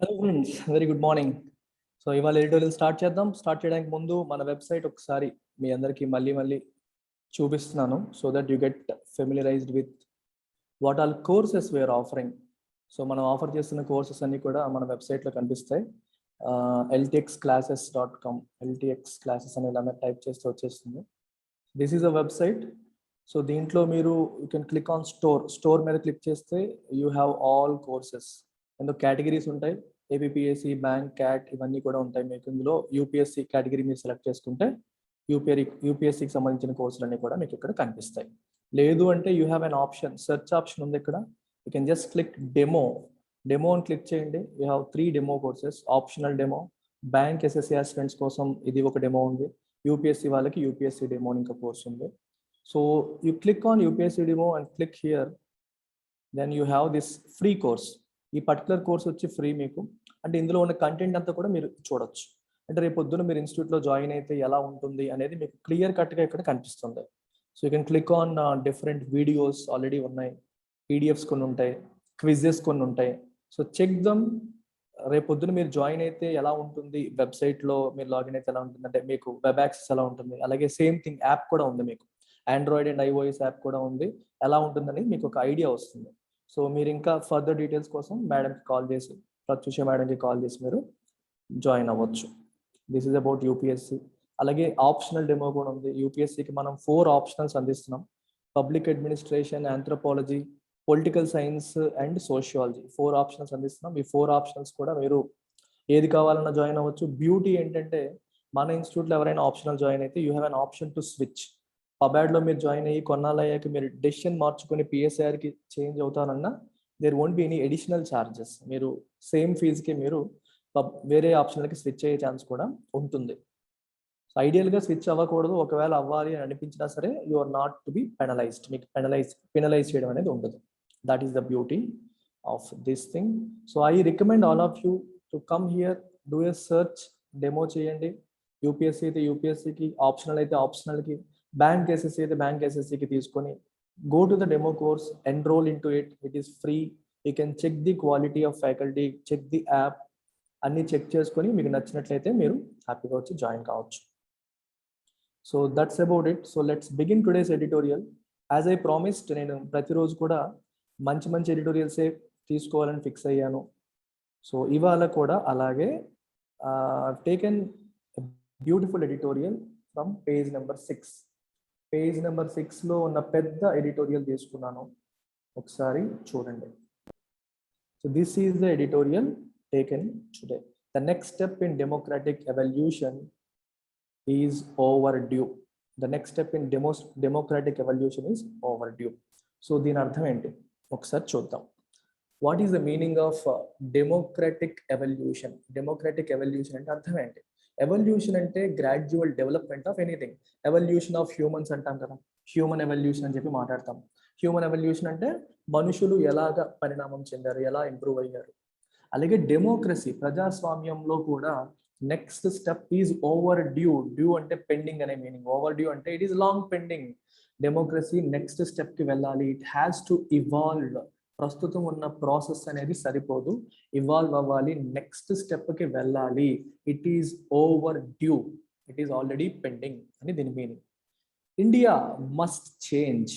Hello friends, very good morning. So ఇవాళ editorial start చేయడానికి ముందు మన వెబ్సైట్ ఒకసారి మీ అందరికీ మళ్ళీ చూపిస్తున్నాను, so that you get familiarized with what all courses we are offering. So మనం ఆఫర్ చేస్తున్న కోర్సెస్ అన్నీ కూడా మన వెబ్సైట్లో కనిపిస్తాయి. ltxclasses.com, ఎల్టీఎక్స్ క్లాసెస్ అని ఇలా టైప్ చేస్తే వచ్చేస్తుంది. This is a website. So దీంట్లో మీరు you can click on store మీద క్లిక్ చేస్తే యూ హ్యావ్ ఆల్ కోర్సెస్. ఎందుకు కేటగిరీస్ ఉంటాయి, ఏపీఎస్సి, బ్యాంక్, క్యాట్ ఇవన్నీ కూడా ఉంటాయి మీకు. ఇందులో యూపీఎస్సి కేటగిరీ మీరు సెలెక్ట్ చేసుకుంటే యూపీఎస్సికి సంబంధించిన కోర్సులన్నీ కూడా మీకు ఇక్కడ కనిపిస్తాయి. లేదు అంటే you have an option, search option ఉంది ఇక్కడ. You can just click demo అని క్లిక్ చేయండి. You have 3 demo courses. Optional demo, bank SSC students కోసం ఇది ఒక డెమో ఉంది, యూపీఎస్సి వాళ్ళకి యూపీఎస్సి డెమో ఇంకా కోర్స్ ఉంది. So you click on UPSC demo and click here, then you have this free course. ఈ పర్టికులర్ కోర్స్ వచ్చి free మీకు. అంటే ఇందులో ఉన్న కంటెంట్ అంతా కూడా మీరు చూడొచ్చు. అంటే రేపు పొద్దున మీరు ఇన్స్టిట్యూట్లో జాయిన్ అయితే ఎలా ఉంటుంది అనేది మీకు క్లియర్ కట్గా ఇక్కడ కనిపిస్తుంది. So you can click on different videos already ఉన్నాయి, పీడిఎఫ్స్ కొన్ని ఉంటాయి, క్విజెస్ కొన్ని ఉంటాయి. So check them. రేపు పొద్దున మీరు జాయిన్ అయితే ఎలా ఉంటుంది, వెబ్సైట్లో మీరు లాగిన్ అయితే ఎలా ఉంటుంది, అంటే మీకు వెబ్ యాక్సెస్ ఎలా ఉంటుంది, అలాగే సేమ్ థింగ్ యాప్ కూడా ఉంది మీకు. ఆండ్రాయిడ్ అండ్ ఐఓఎస్ యాప్ కూడా ఉంది. ఎలా ఉంటుందని మీకు ఒక ఐడియా వస్తుంది. సో మీరు ఇంకా ఫర్దర్ డీటెయిల్స్ కోసం మేడంకి కాల్ చేసి, ప్రత్యూష మేడంకి కాల్ చేసి మీరు జాయిన్ అవ్వచ్చు. This is about UPSC. అలాగే ఆప్షనల్ డెమో కూడా ఉంది. యూపీఎస్సికి మనం 4 ఆప్షనల్స్ అందిస్తున్నాం: public administration, anthropology, political science and sociology. 4 optionals అందిస్తున్నాం. ఈ 4 ఆప్షనల్స్ కూడా మీరు ఏది కావాలన్నా జాయిన్ అవ్వచ్చు. బ్యూటీ ఏంటంటే మన ఇన్స్టిట్యూట్లో ఎవరైనా ఆప్షనల్ జాయిన్ అయితే you have an option to switch. పబ్యాడ్లో మీరు జాయిన్ అయ్యి కొన్నాళ్ళు అయ్యాక మీరు డెసిషన్ మార్చుకుని పిఎస్ఆర్కి చేంజ్ అవుతారన్నా there won't be any additional charges. మీరు సేమ్ ఫీజుకి మీరు వేరే ఆప్షన్లకి స్విచ్ అయ్యే ఛాన్స్ కూడా ఉంటుంది. సో ఐడియల్గా స్విచ్ అవ్వకూడదు. ఒకవేళ అవ్వాలి అని అనిపించినా సరే you are not to be penalised. మీకు పెనలైజ్ చేయడం అనేది ఉండదు. That is the beauty of this thing. So I recommend all of you to come here, do a search, demo చేయండి. యూపీఎస్సీ అయితే యూపీఎస్సీకి, ఆప్షనల్ అయితే ఆప్షనల్కి, బ్యాంక్ ఎస్ఎస్సి అయితే బ్యాంక్ ఎస్ఎస్సికి తీసుకొని go to the demo course, enrol in to it. It is free. You can check the quality of faculty, check the app, అన్ని check చేసుకొని మీకు నచ్చినట్లయితే మీరు హ్యాపీగా వచ్చి జాయిన్ కావచ్చు. So that's about it. So let's begin today's editorial. As I promised, నేను ప్రతిరోజు కూడా మంచి ఎడిటోరియల్సే తీసుకోవాలని ఫిక్స్ అయ్యాను. సో ఇవాళ కూడా అలాగే taken beautiful editorial from page number 6. Page number 6లో ఉన్న పెద్ద ఎడిటోరియల్ తీసుకున్నాను, ఒకసారి చూడండి. So this is the editorial taken today. The next step in democratic evolution is overdue. The next step in democratic evolution is overdue. So దీని అర్థం ఏంటి ఒకసారి చూద్దాం. What is the meaning of democratic evolution? Democratic evolution అంటే అర్థం ఏంటి? Evolution అంటే gradual development of anything. Evolution of humans అంటాం కదా, హ్యూమన్ ఎవల్యూషన్ అని చెప్పి మాట్లాడతాం. హ్యూమన్ ఎవల్యూషన్ అంటే మనుషులు ఎలాగ పరిణామం చెందారు, ఎలా ఇంప్రూవ్ అయ్యారు. అలాగే డెమోక్రసీ, ప్రజాస్వామ్యంలో కూడా next step is overdue. Due అంటే పెండింగ్ అనే మీనింగ్. ఓవర్ డ్యూ అంటే it is long pending. Democracy next స్టెప్కి వెళ్ళాలి. It has to evolve. ప్రస్తుతం ఉన్న ప్రాసెస్ అనేది సరిపోదు, ఇవాల్వ్ అవ్వాలి, నెక్స్ట్ స్టెప్కి వెళ్ళాలి. It is overdue, it is already pending అని దీని meaning. India must change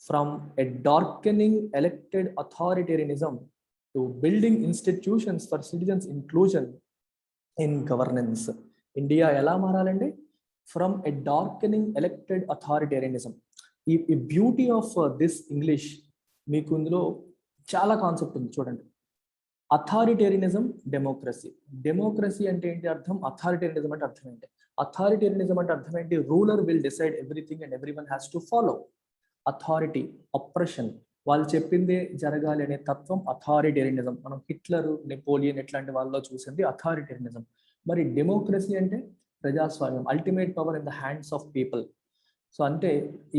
from a darkening elected authoritarianism to building institutions for citizens inclusion in governance. India ఎలా మారాలండి? From a darkening elected authoritarianism. ఈ beauty of this English, మీకు ఇందులో చాలా concept ఉంది చూడండి. Authoritarianism, democracy. డెమోక్రసీ అంటే ఏంటి అర్థం, అథారిటేరియనిజం అంటే అర్థం ఏంటి? అథారిటేరియనిజం అంటే అర్థం ఏంటి? Ruler will decide everything and everyone has to follow. Authority, oppression, వాళ్ళు చెప్పిందే జరగాలి అనే తత్వం అథారిటేరియనిజం. మనం హిట్లర్, నెపోలియన్ ఇట్లాంటి వాళ్ళలో చూసింది అథారిటేరియనిజం. మరి డెమోక్రసీ అంటే ప్రజాస్వామ్యం, ultimate power in the hands of people. So అంటే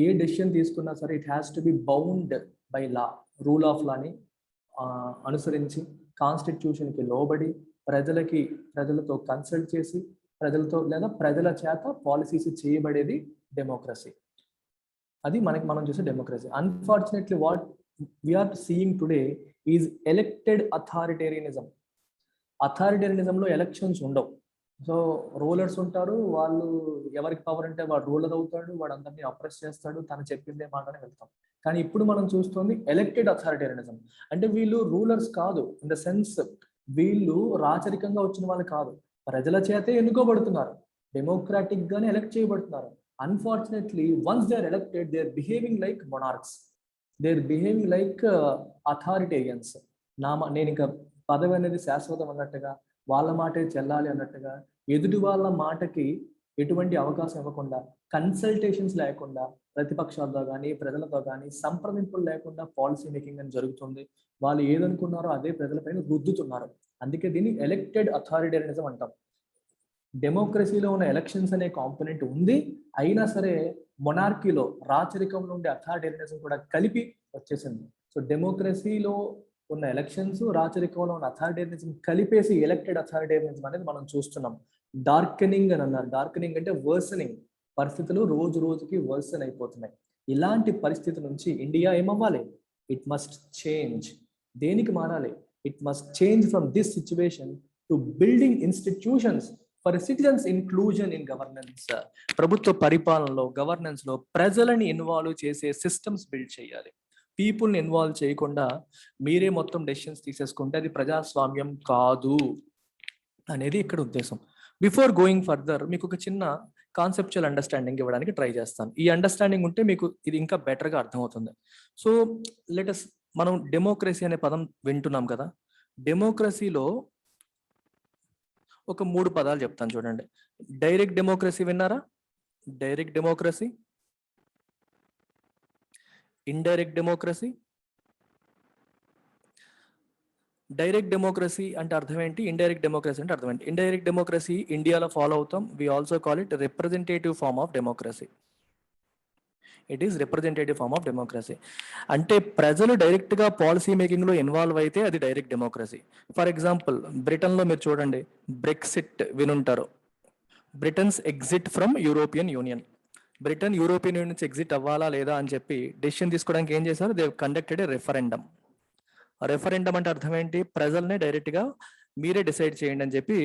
ఏ డెసిషన్ తీసుకున్నా సరే it has to be bound by law, rule of లాని అనుసరించి, కాన్స్టిట్యూషన్కి లోబడి, ప్రజలతో కన్సల్ట్ చేసి, ప్రజలతో లేదా ప్రజల చేత పాలసీస్ చేయబడేది డెమోక్రసీ. అది మనం చూసే democracy. Unfortunately what we are seeing today is elected authoritarianism. అథారిటేరియనిజంలో ఎలక్షన్స్ ఉండవు. సో రూలర్స్ ఉంటారు, వాళ్ళు ఎవరికి పవర్ అంటే వాడు రూలర్ అవుతాడు, వాడు అందరినీ అప్రెస్ చేస్తాడు, తను చెప్పిందే మాటనే వెళ్తాం. కానీ ఇప్పుడు మనం చూస్తుంది ఎలక్టెడ్ అథారిటేరియనిజం. అంటే వీళ్ళు రూలర్స్ కాదు, ఇన్ ద సెన్స్ వీళ్ళు రాచరికంగా వచ్చిన వాళ్ళు కాదు, ప్రజల చేతే ఎన్నుకోబడుతున్నారు, డెమోక్రాటిక్ గానే ఎలక్ట్ చేయబడుతున్నారు. Unfortunately once they are elected they are behaving like monarchs, they are behaving like authoritarians. నేను ఇంకా పదవి అనేది శాశ్వతం అన్నట్టుగా, వాళ్ళ మాటే చెల్లాలి అన్నట్టుగా, ఎదుటి వాళ్ళ మాటకి ఎటువంటి అవకాశం ఇవ్వకుండా, కన్సల్టేషన్స్ లేకుండా, ప్రతిపక్షాలతో కానీ ప్రజలతో కానీ సంప్రదింపులు లేకుండా పాలసీ మేకింగ్ అని జరుగుతుంది. వాళ్ళు ఏదనుకున్నారో అదే ప్రజలపైన రుద్దుతున్నారు. అందుకే దీన్ని ఎలక్టెడ్ అథారిటేరియనిజం అంటాం. డెమోక్రసీలో ఉన్న ఎలక్షన్స్ అనే కాంపోనెంట్ ఉంది, అయినా సరే మొనార్కీలో రాచరికంలో ఉండే అథారిటేరియనిజం కూడా కలిపి వచ్చేసింది. సో డెమోక్రసీలో ఉన్న ఎలక్షన్స్, రాచరికంలో ఉన్న అథారిటేరియనిజం కలిపేసి ఎలక్టెడ్ అథారిటేరియనిజం అనేది మనం చూస్తున్నాం. డార్కెనింగ్ అని అన్నారు. డార్కెనింగ్ అంటే వర్సనింగ్, పరిస్థితులు రోజు రోజుకి వర్సన్ అయిపోతున్నాయి. ఇలాంటి పరిస్థితి నుంచి ఇండియా ఏమవ్వాలి? It must change. దేనికి మారాలి? It must change from this situation to building institutions for citizens inclusion in governance. ప్రభుత్వ పరిపాలనలో, గవర్నెన్స్ లో ప్రజలని ఇన్వాల్వ్ చేసే సిస్టమ్స్ బిల్డ్ చేయాలి. పీపుల్ని ఇన్వాల్వ్ చేయకుండా మీరే మొత్తం డెసిషన్స్ తీసేసుకుంటే అది ప్రజాస్వామ్యం కాదు అనేది ఇక్కడ ఉద్దేశం. బిఫోర్ గోయింగ్ ఫర్దర్ మీకు ఒక చిన్న కాన్సెప్చువల్ అండర్స్టాండింగ్ ఇవ్వడానికి ట్రై చేస్తాను. ఈ అండర్స్టాండింగ్ ఉంటే మీకు ఇది ఇంకా బెటర్గా అర్థమవుతుంది. సో లెటస్ మనం డెమోక్రసీ అనే పదం వింటున్నాం కదా, డెమోక్రసీలో ఒక 3 పదాలు చెప్తాను చూడండి. డైరెక్ట్ డెమోక్రసీ విన్నారా? Direct democracy, indirect democracy. Direct democracy అంటే అర్థం ఏంటి? ఇండైరెక్ట్ డెమోక్రసీ అంటే అర్థం ఏంటి? ఇండైరెక్ట్ డెమోక్రసీ ఇండియాలో ఫాలో అవుతాం. We also call it representative form of democracy. It is representative form of democracy. అంటే ప్రజలు డైరెక్ట్ గా పాలసీ మేకింగ్ లో ఇన్వాల్వ్ అయితే అది direct democracy. For example Britain లో మీరు చూడండి, బ్రెక్సిట్ వినుంటారు, Britain's exit from European Union. Britain European Union నుంచి ఎగ్జిట్ అవ్వాలా లేదా అని చెప్పి డెసిషన్ తీసుకోవడానికి ఏం చేశారు? They conducted a referendum. Referendum అంటే అర్థం ఏంటి? ప్రజల్నే డైరెక్ట్ గా మీరే డిసైడ్ చేయండి అని చెప్పి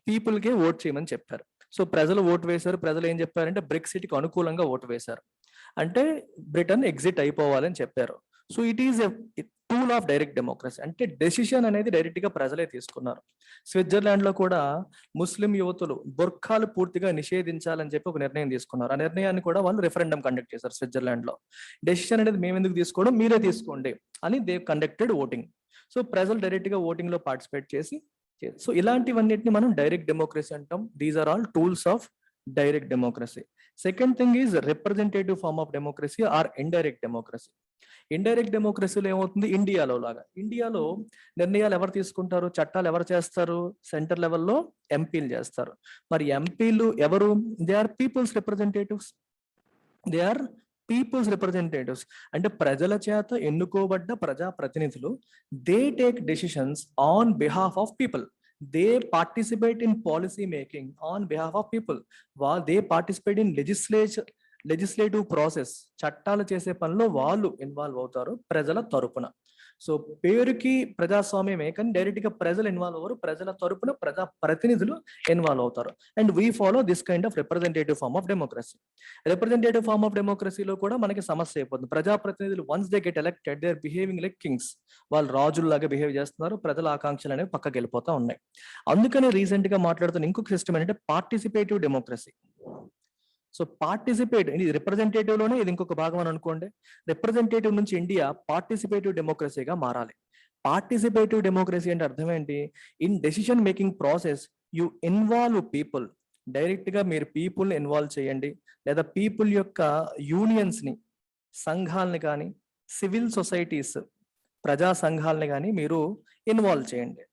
పీపుల్కే ఓట్ చేయమని చెప్పారు. సో ప్రజలు ఓటు వేశారు. ప్రజలు ఏం చెప్పారంటే బ్రెక్సిట్కి అనుకూలంగా ఓటు వేశారు, అంటే బ్రిటన్ ఎగ్జిట్ అయిపోవాలని చెప్పారు. So it is a tool of direct democracy. అంటే డెసిషన్ అనేది డైరెక్ట్ గా ప్రజలే తీసుకున్నారు. స్విట్జర్లాండ్ లో కూడా ముస్లిం యువతులు బుర్ఖాలు పూర్తిగా నిషేధించాలని చెప్పి ఒక నిర్ణయం తీసుకున్నారు. ఆ నిర్ణయాన్ని కూడా వాళ్ళు రెఫరెండం కండక్ట్ చేశారు స్విట్జర్లాండ్ లో. డెసిషన్ అనేది మేము ఎందుకు తీసుకోవడం, మీరే తీసుకోండి అని దే కండక్టెడ్ ఓటింగ్. సో ప్రజలు డైరెక్ట్ గా ఓటింగ్ లో పార్టిసిపేట్ చేసి, సో ఇలాంటివన్నిటిని మనం డైరెక్ట్ డెమోక్రసీ అంటాం. These are all tools of direct democracy. Second thing is representative form of democracy or indirect democracy. Indirect డెమోక్రసీలో ఏమవుతుంది? ఇండియాలో లాగా, ఇండియాలో నిర్ణయాలు ఎవరు తీసుకుంటారు, చట్టాలు ఎవరు చేస్తారు? సెంటర్ లెవెల్లో ఎంపీలు చేస్తారు. మరి ఎంపీలు ఎవరు? They are people's representatives. They are people's representatives అంటే ప్రజల చేత ఎన్నుకోబడ్డ ప్రజా ప్రతినిధులు. They take decisions on behalf of people. They participate in policy making on behalf of people. While they participate in legislative process, చట్టాలు చేసే పనిలో వాళ్ళు ఇన్వాల్వ్ అవుతారు ప్రజల తరపున. సో పేరుకి ప్రజాస్వామ్యమే కానీ డైరెక్ట్ గా ప్రజలు ఇన్వాల్వ్ అవ్వరు, ప్రజల తరపున ప్రజా ప్రతినిధులు ఇన్వాల్వ్ అవుతారు. And we follow this kind of representative form of democracy. Representative form of డెమోక్రసీలో కూడా మనకి సమస్య అయిపోతుంది. ప్రజాప్రతినిధులు once they get elected they are behaving like kings. వాళ్ళు రాజుల్లాగా బిహేవ్ చేస్తున్నారు, ప్రజల ఆకాంక్షలు అనేవి పక్కకి వెళ్ళిపోతా ఉన్నాయి. అందుకని రీసెంట్ గా మాట్లాడుతున్న ఇంకొక సిస్టమ్ ఏంటంటే పార్టిసిపేటివ్ డెమోక్రసీ. సో పార్టిసిపేట్, ఇది రిప్రజెంటేటివ్ లోనే ఇది ఇంకొక భాగం అని అనుకోండి. రిప్రజెంటేటివ్ నుంచి ఇండియా పార్టిసిపేటివ్ డెమోక్రసీగా మారాలి. పార్టిసిపేటివ్ డెమోక్రసీ అంటే అర్థం ఏంటి? In decision making process you involve people. Direct గా మీరు పీపుల్ ని ఇన్వాల్వ్ చేయండి, లేదా పీపుల్ యొక్క యూనియన్స్ ని, సంఘాలని కానీ, సివిల్ సొసైటీస్ ప్రజా సంఘాలని కానీ మీరు ఇన్వాల్వ్ చేయండి.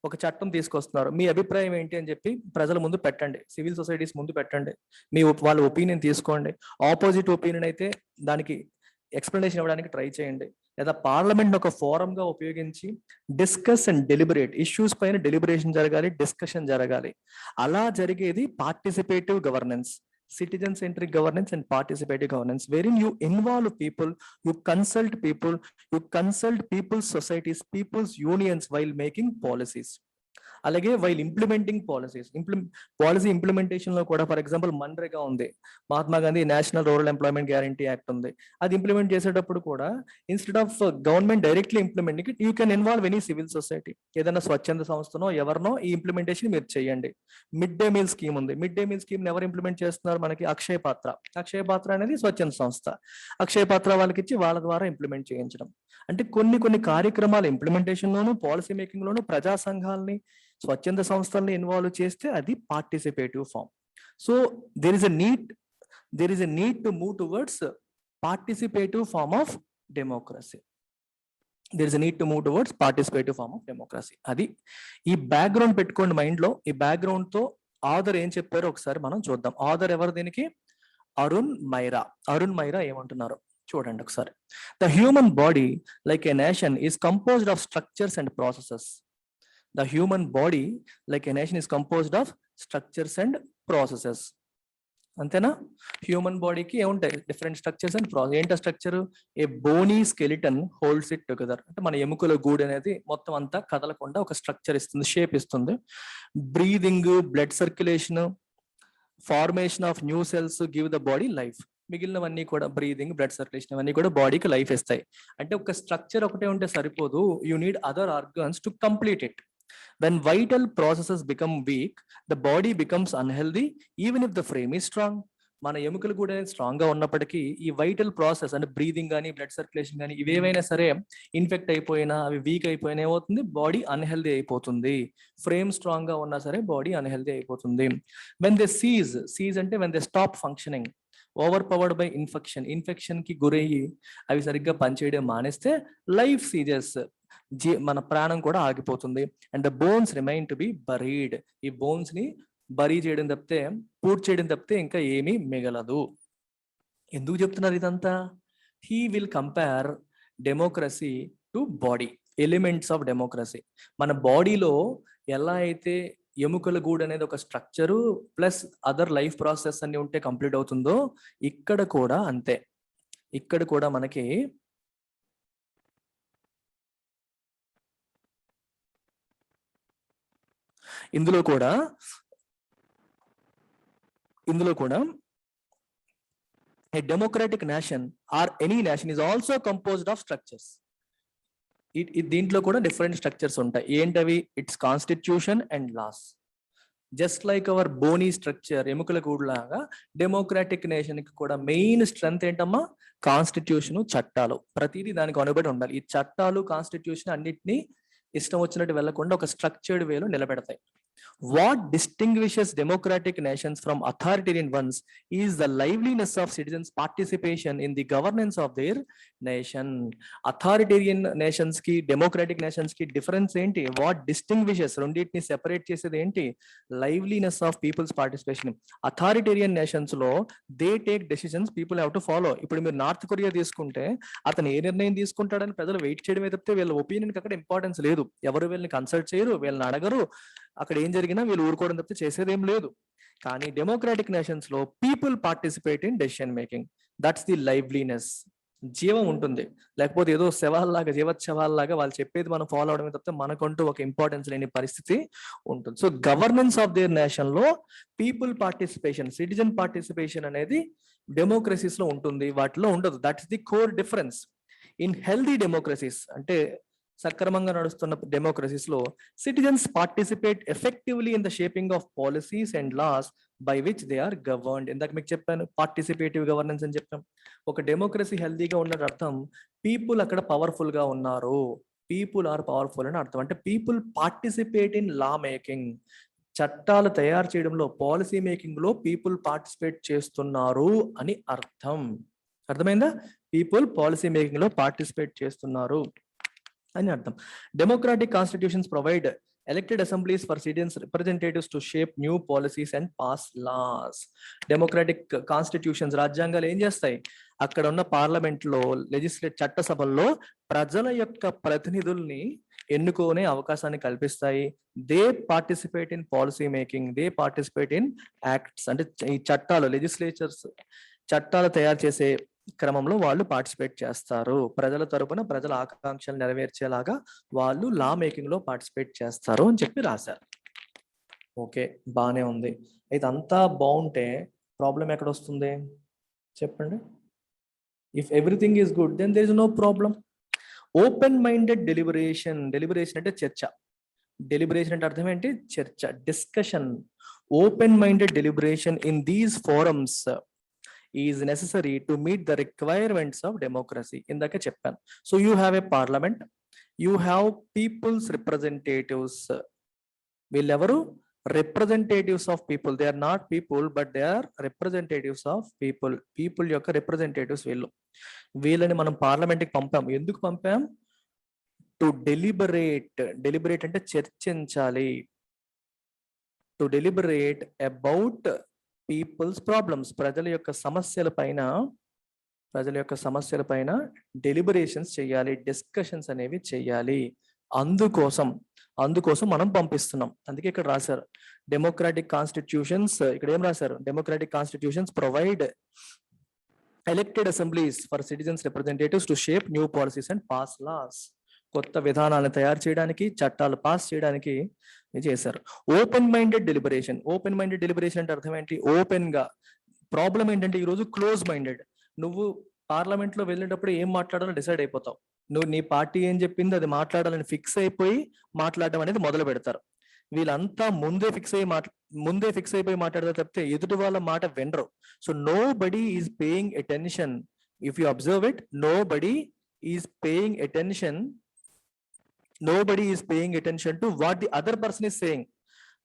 ఒక చట్టం తీసుకొస్తున్నారు, మీ అభిప్రాయం ఏంటి అని చెప్పి ప్రజల ముందు పెట్టండి, సివిల్ సొసైటీస్ ముందు పెట్టండి, వాళ్ళ ఒపీనియన్ తీసుకోండి. ఆపోజిట్ ఒపీనియన్ అయితే దానికి ఎక్స్ప్లెనేషన్ ఇవ్వడానికి ట్రై చేయండి, లేదా పార్లమెంట్ ఒక ఫోరం గా ఉపయోగించి డిస్కస్ అండ్ డెలిబరేట్ ఇష్యూస్ పైన డెలిబరేషన్ జరగాలి, డిస్కషన్ జరగాలి. అలా జరిగేది participative governance, citizen centric governance and participative governance, wherein you involve people, you consult people's societies, people's unions while making policies. అలాగే వైల్ ఇంప్లిమెంటింగ్ పాలసీ ఇంప్లిమెంటేషన్ లో కూడా, for example MNREGA ఉంది, Mahatma Gandhi national rural employment guarantee act ఉంది. అది implement చేసేటప్పుడు కూడా instead of government directly implementing it, you can involve any civil society, ఏదైనా స్వచ్ఛంద సంస్థనో ఎవరినో ఈ ఇంప్లిమెంటేషన్ మీరు చేయండి. మిడ్ డే మీల్ స్కీమ్ ఉంది. మిడ్ డే మీల్ స్కీమ్ ఎవరు ఇంప్లిమెంట్ చేస్తున్నారు? మనకి అక్షయ పాత్ర అనేది స్వచ్ఛంద సంస్థ. అక్షయ పాత్ర వాళ్ళకి ఇచ్చి వాళ్ళ ద్వారా ఇంప్లిమెంట్ చేయించడం. అంటే కొన్ని కార్యక్రమాల ఇంప్లిమెంటేషన్ లోను, పాలసీ మేకింగ్ లోను ప్రజా సంఘాలని, స్వచ్ఛంద సంస్థల్ని ఇన్వాల్వ్ చేస్తే అది participative form. So there is a need to move towards participative form of democracy. అది ఈ బ్యాక్గ్రౌండ్ పెట్టుకోండి మైండ్ లో. ఈ బ్యాక్గ్రౌండ్ తో ఆథర్ ఏం చెప్పారో ఒకసారి మనం చూద్దాం. ఆథర్ ఎవరు దీనికి? అరుణ్ మైరా ఏమంటున్నారు చూడండి ఒకసారి. The human body like A nation is composed of structures and processes. The human body like a nation is composed of structures and processes. అంతేనా? హ్యూమన్ బాడీకి ఏముంటాయి? Different structures and process. ఏంటో structure? A bony skeleton holds it together. అంటే మన ఎముకల గూడు అనేది మొత్తం అంతా కదలకుండా ఒక స్ట్రక్చర్ ఇస్తుంది, షేప్ ఇస్తుంది. Breathing, blood circulation, formation of new cells give the body life. మిగిలినవన్నీ కూడా బ్రీదింగ్, బ్లడ్ సర్క్యులేషన్ అవన్నీ కూడా బాడీకి లైఫ్ ఇస్తాయి. అంటే ఒక స్ట్రక్చర్ ఒకటే ఉంటే సరిపోదు, you need other organs to complete it. When vital processes become weak, the body becomes unhealthy even if the frame is strong. మన ఎముకలు కూడా స్ట్రాంగ్ గా ఉన్నప్పటికీ ఈ వైటల్ ప్రాసెస్ అంటే బ్రీదింగ్ కానీ, బ్లడ్ సర్క్యులేషన్ కానీ ఇవేవైనా సరే ఇన్ఫెక్ట్ అయిపోయినా, అవి వీక్ అయిపోయినా ఏమవుతుంది? బాడీ అన్హెల్దీ అయిపోతుంది. ఫ్రేమ్ స్ట్రాంగ్ గా ఉన్నా సరే బాడీ అన్హెల్దీ అయిపోతుంది. వెన్ దే సీజ్ అంటే when they stop functioning, over powered by infection కి గురయ్యి అవి సరిగ్గా పనిచేయడం మానేస్తే లైఫ్ సీజెస్, మన ప్రాణం కూడా ఆగిపోతుంది. And the bones remain to be buried. ఈ బోన్స్ ని బరీ చేయడం తప్పితే, పూర్తి చేయడం తప్పితే ఇంకా ఏమీ మిగలదు. ఎందుకు చెప్తున్నారు ఇదంతా? He will compare democracy to body, elements of democracy. మన బాడీలో ఎలా అయితే ఎముకల గూడు అనేది ఒక structure plus other life process అన్ని ఉంటే కంప్లీట్ అవుతుందో, ఇక్కడ కూడా అంతే. ఇక్కడ కూడా మనకి ఇందులో కూడా a democratic nation or any nation is also composed of structures. దీంట్లో కూడా డిఫరెంట్ స్ట్రక్చర్స్ ఉంటాయి. ఏంటవి? It's constitution and laws. Just like our bony structure, ఎముకల గూడు లాగా డెమోక్రాటిక్ నేషన్ కి కూడా మెయిన్ స్ట్రెంగ్త్ ఏంటమ్మా? కాన్స్టిట్యూషన్, చట్టాలు. ప్రతిదీ దానికి అనుబడి ఉండాలి. ఈ చట్టాలు, కాన్స్టిట్యూషన్ అన్నిటినీ ఇష్టం వచ్చినట్టు వెళ్లకుండా ఒక స్ట్రక్చర్డ్ వేలో నిలబెడతాయి. What distinguishes democratic nations from authoritarian ones is the liveliness of citizens' participation in the governance of their nation. Authoritarian nations ki, democratic nations ki difference enti? What distinguishes, రెండిటిని separate చేసేది ఏంటి? liveliness of people's participation. Authoritarian nations లో they take decisions, people have to follow. ఇప్పుడు మీరు north Korea తీసుకుంటే అతను ఏ నిర్ణయం తీసుకుంటాడని ప్రజలు వెయిట్ చేయడమే తప్పితే వీళ్ళ ఒపీనియన్ కి అక్కడ ఇంపార్టెన్స్ లేదు. ఎవరు వీళ్ళని కన్సల్ట్ చేయరు, వీళ్ళని అడగరు. అక్కడ ఏం జరిగినా వీళ్ళు ఊరుకోవడం తప్పితే చేసేదేం లేదు. కానీ డెమోక్రాటిక్ నేషన్స్ లో people participate in decision making. That's the liveliness. జీవం ఉంటుంది. లేకపోతే ఏదో శవాల్లాగా, జీవోత్సవాల్లాగా వాళ్ళు చెప్పేది మనం ఫాలో అవడమే తప్పితే మనకంటూ ఒక ఇంపార్టెన్స్ లేని పరిస్థితి ఉంటుంది. So governance of their nation లో పీపుల్ పార్టిసిపేషన్, సిటిజన్ పార్టిసిపేషన్ అనేది డెమోక్రసీస్ లో ఉంటుంది, వాటిలో ఉండదు. That's the core difference. In healthy democracies అంటే సక్రమంగా నడుస్తున్న డెమోక్రసీస్ లో citizens participate effectively in the shaping of policies and laws by which they are governed. ఇందాక మీకు చెప్పాను పార్టిసిపేటివ్ గవర్నెన్స్ అని చెప్పాం. ఒక డెమోక్రసీ హెల్దీగా ఉన్నట్టు అర్థం పీపుల్ అక్కడ పవర్ఫుల్ గా ఉన్నారు, పీపుల్ ఆర్ పవర్ఫుల్ అని అర్థం. అంటే people participate in law making, చట్టాలు తయారు చేయడంలో, పాలసీ మేకింగ్ లో పీపుల్ పార్టిసిపేట్ చేస్తున్నారు అని అర్థం. అర్థమైందా? పీపుల్ పాలసీ మేకింగ్ లో పార్టిసిపేట్ చేస్తున్నారు అని అర్థం. Democratic constitutions provide elected assemblies for citizens representatives to shape new policies and pass laws. Democratic constitutions, రాజ్యాంగాలు ఏం చేస్తాయి? అక్కడ ఉన్న పార్లమెంట్ లో, చట్టసభల్లో ప్రజల యొక్క ప్రతినిధుల్ని ఎన్నుకోనే అవకాశాన్ని కల్పిస్తాయి. They participate in policy making, they participate in acts. అంటే ఈ చట్టాలు, చట్టాలు తయారు చేసే క్రమంలో వాళ్ళు పార్టిసిపేట్ చేస్తారు. ప్రజల తరపున ప్రజల ఆకాంక్షలు నెరవేర్చేలాగా వాళ్ళు లా మేకింగ్ లో పార్టిసిపేట్ చేస్తారు అని చెప్పి రాశారు. ఓకే, బాగానే ఉంది. అయితే అంతా బాగుంటే ప్రాబ్లం ఎక్కడ వస్తుంది చెప్పండి. If everything is good then there is no problem. Open minded deliberation అంటే చర్చ. డెలిబరేషన్ అంటే అర్థం ఏంటి? చర్చ, discussion. Open minded deliberation in these forums is necessary to meet the requirements of democracy. ఇందాక చెప్పాను. So you have a parliament, you have people's representatives. వీళ్ళెవరు? Representatives of people. They are not people but they are representatives of people. People యొక్క representatives వీళ్ళు. వీళ్ళని మనం పార్లమెంట్కి పంపాం. ఎందుకు పంపాం? To deliberate. Deliberate అంటే చర్చించాలి. To deliberate about people's problems. ప్రజల యొక్క సమస్యల పైన డెలిబరేషన్స్ చేయాలి, డిస్కషన్స్ అనేవి చేయాలి. అందుకోసం మనం పంపిస్తున్నాం. అందుకే ఇక్కడ రాశారు డెమోక్రాటిక్ కాన్స్టిట్యూషన్స్. ఇక్కడ ఏం రాశారు? Democratic constitutions provide elected assemblies for citizens representatives to shape new policies and pass laws. కొత్త విధానాలను తయారు చేయడానికి, చట్టాలు పాస్ చేయడానికి చేశారు. Open minded deliberation. Open minded deliberation అంటే అర్థం ఏంటి? ఓపెన్ గా. ప్రాబ్లం ఏంటంటే ఈరోజు క్లోజ్ మైండెడ్. నువ్వు పార్లమెంట్ లో వెళ్ళేటప్పుడు ఏం మాట్లాడాలో డిసైడ్ అయిపోతావు. నువ్వు నీ పార్టీ ఏం చెప్పింది అది మాట్లాడాలని ఫిక్స్ అయిపోయి మాట్లాడడం అనేది మొదలు పెడతారు. వీళ్ళంతా ముందే ఫిక్స్ అయిపోయి మాట్లాడతారు తప్పితే ఎదుటి వాళ్ళ మాట వినరు. So nobody is paying attention. If you observe it, nobody is paying attention. Nobody is paying attention to what the other person is saying.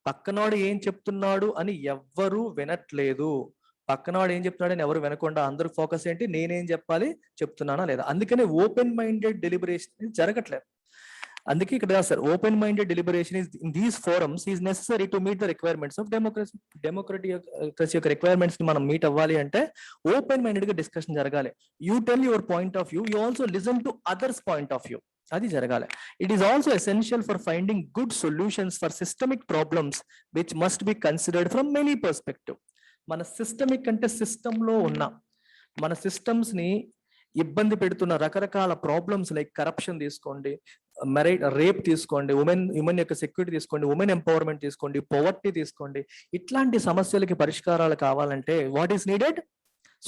పక్కనోడు ఏం చెప్తున్నాడు అని ఎవ్వరూ వినట్లేదు. పక్కనోడు ఏం చెప్తున్నాడు అని ఎవరు వినకుండా అందరూ ఫోకస్ ఏంటి? నేనేం చెప్పాలి, చెప్తున్నానా లేదా. అందుకనే ఓపెన్ మైండెడ్ డెలిబరేషన్ జరగట్లేదు. అందుకే ఇక్కడ రాశారు open minded deliberation in these forums is necessary to meet the requirements of democracy. Democracy యొక్క రిక్వైర్మెంట్స్ ని మనం మీట్ అవ్వాలి అంటే ఓపెన్ మైండెడ్ గా డిస్కషన్ జరగాలి. You tell your point of view, you also listen to others point of view. అది జరగాలి. It is also essential for finding good solutions for systemic problems which must be considered from many perspective. మన systemic అంటే system లో ఉన్న మన systems ని ఇబ్బంది పెడుతున్న రకరకాల ప్రాబ్లమ్స్ లైక్ కరప్షన్ తీసుకోండి, రేప్ తీసుకోండి, ఉమెన్ యొక్క సెక్యూరిటీ తీసుకోండి, ఉమెన్ ఎంపవర్మెంట్ తీసుకోండి, పవర్టీ తీసుకోండి. ఇట్లాంటి సమస్యలకి పరిష్కారాలు కావాలంటే వాట్ ఈస్ నీడెడ్?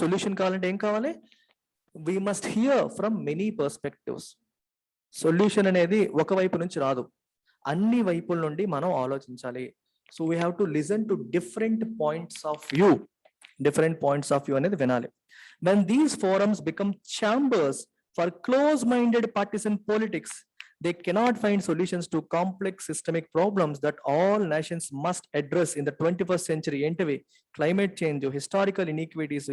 సొల్యూషన్ కావాలంటే ఏం కావాలి? We must here from many perspectives. Solution అనేది ఒక వైపు నుంచి రాదు, అన్ని వైపుల నుండి మనం ఆలోచించాలి. So we have to listen to different points of view. అనేది వినాలి. When these forums become chambers for close-minded partisan politics, they cannot find solutions to complex systemic problems that all nations must address in the 21st century. Entave climate change, historical inequities,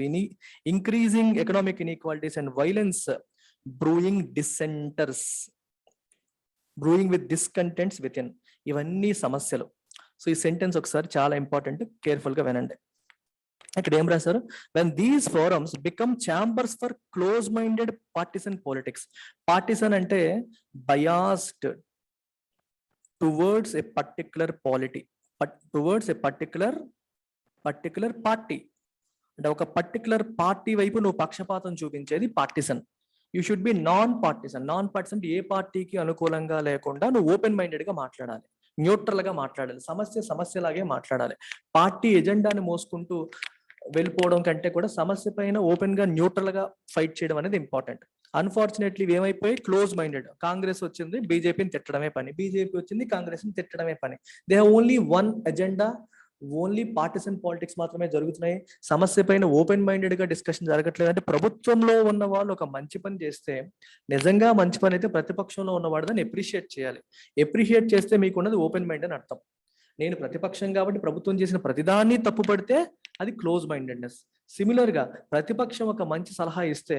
increasing economic inequalities and violence, brewing with discontents within. ఇవన్నీ సమస్యలు. So ఈ sentence ఒకసారి చాలా important, careful గా వినండి. ఇక్కడ ఏం రాశారు? when these forums become chambers for close minded partisan politics. partisan అంటే biased towards a particular polity, towards a particular party. అంటే ఒక పర్టికులర్ పార్టీ వైపు నువ్వు పక్షపాతం చూపించేది partisan. You should be non partisan అంటే ఏ పార్టీకి అనుకూలంగా లేకుండా నువ్వు ఓపెన్ మైండెడ్ గా మాట్లాడాలి, న్యూట్రల్ గా మాట్లాడాలి, సమస్యలాగే మాట్లాడాలి. పార్టీ ఎజెండాని మోసుకుంటూ వెళ్ళిపోవడం కంటే కూడా సమస్య పైన ఓపెన్ గా న్యూట్రల్ గా ఫైట్ చేయడం అనేది ఇంపార్టెంట్. అన్ఫార్చునేట్లీ ఏమైపోయి క్లోజ్ మైండెడ్. కాంగ్రెస్ వచ్చింది బీజేపీని తిట్టడమే పని, బీజేపీ వచ్చింది కాంగ్రెస్ ని తిట్టడమే పని. They have only one agenda, only partisan politics మాత్రమే జరుగుతున్నాయి. సమస్య పైన ఓపెన్ మైండెడ్ గా డిస్కషన్ జరగట్లేదు. అంటే ప్రభుత్వంలో ఉన్న వాళ్ళు ఒక మంచి పని చేస్తే, నిజంగా మంచి పని అయితే ప్రతిపక్షంలో ఉన్నవాడు దాన్ని ఎప్రిషియేట్ చేయాలి. ఎప్రిషియేట్ చేస్తే మీకున్నది ఓపెన్ మైండ్ అని అర్థం. నేను ప్రతిపక్షం కాబట్టి ప్రభుత్వం చేసిన ప్రతిదాన్ని తప్పు పడితే అది క్లోజ్ మైండెడ్నెస్. సిమిలర్ గా ప్రతిపక్షం ఒక మంచి సలహా ఇస్తే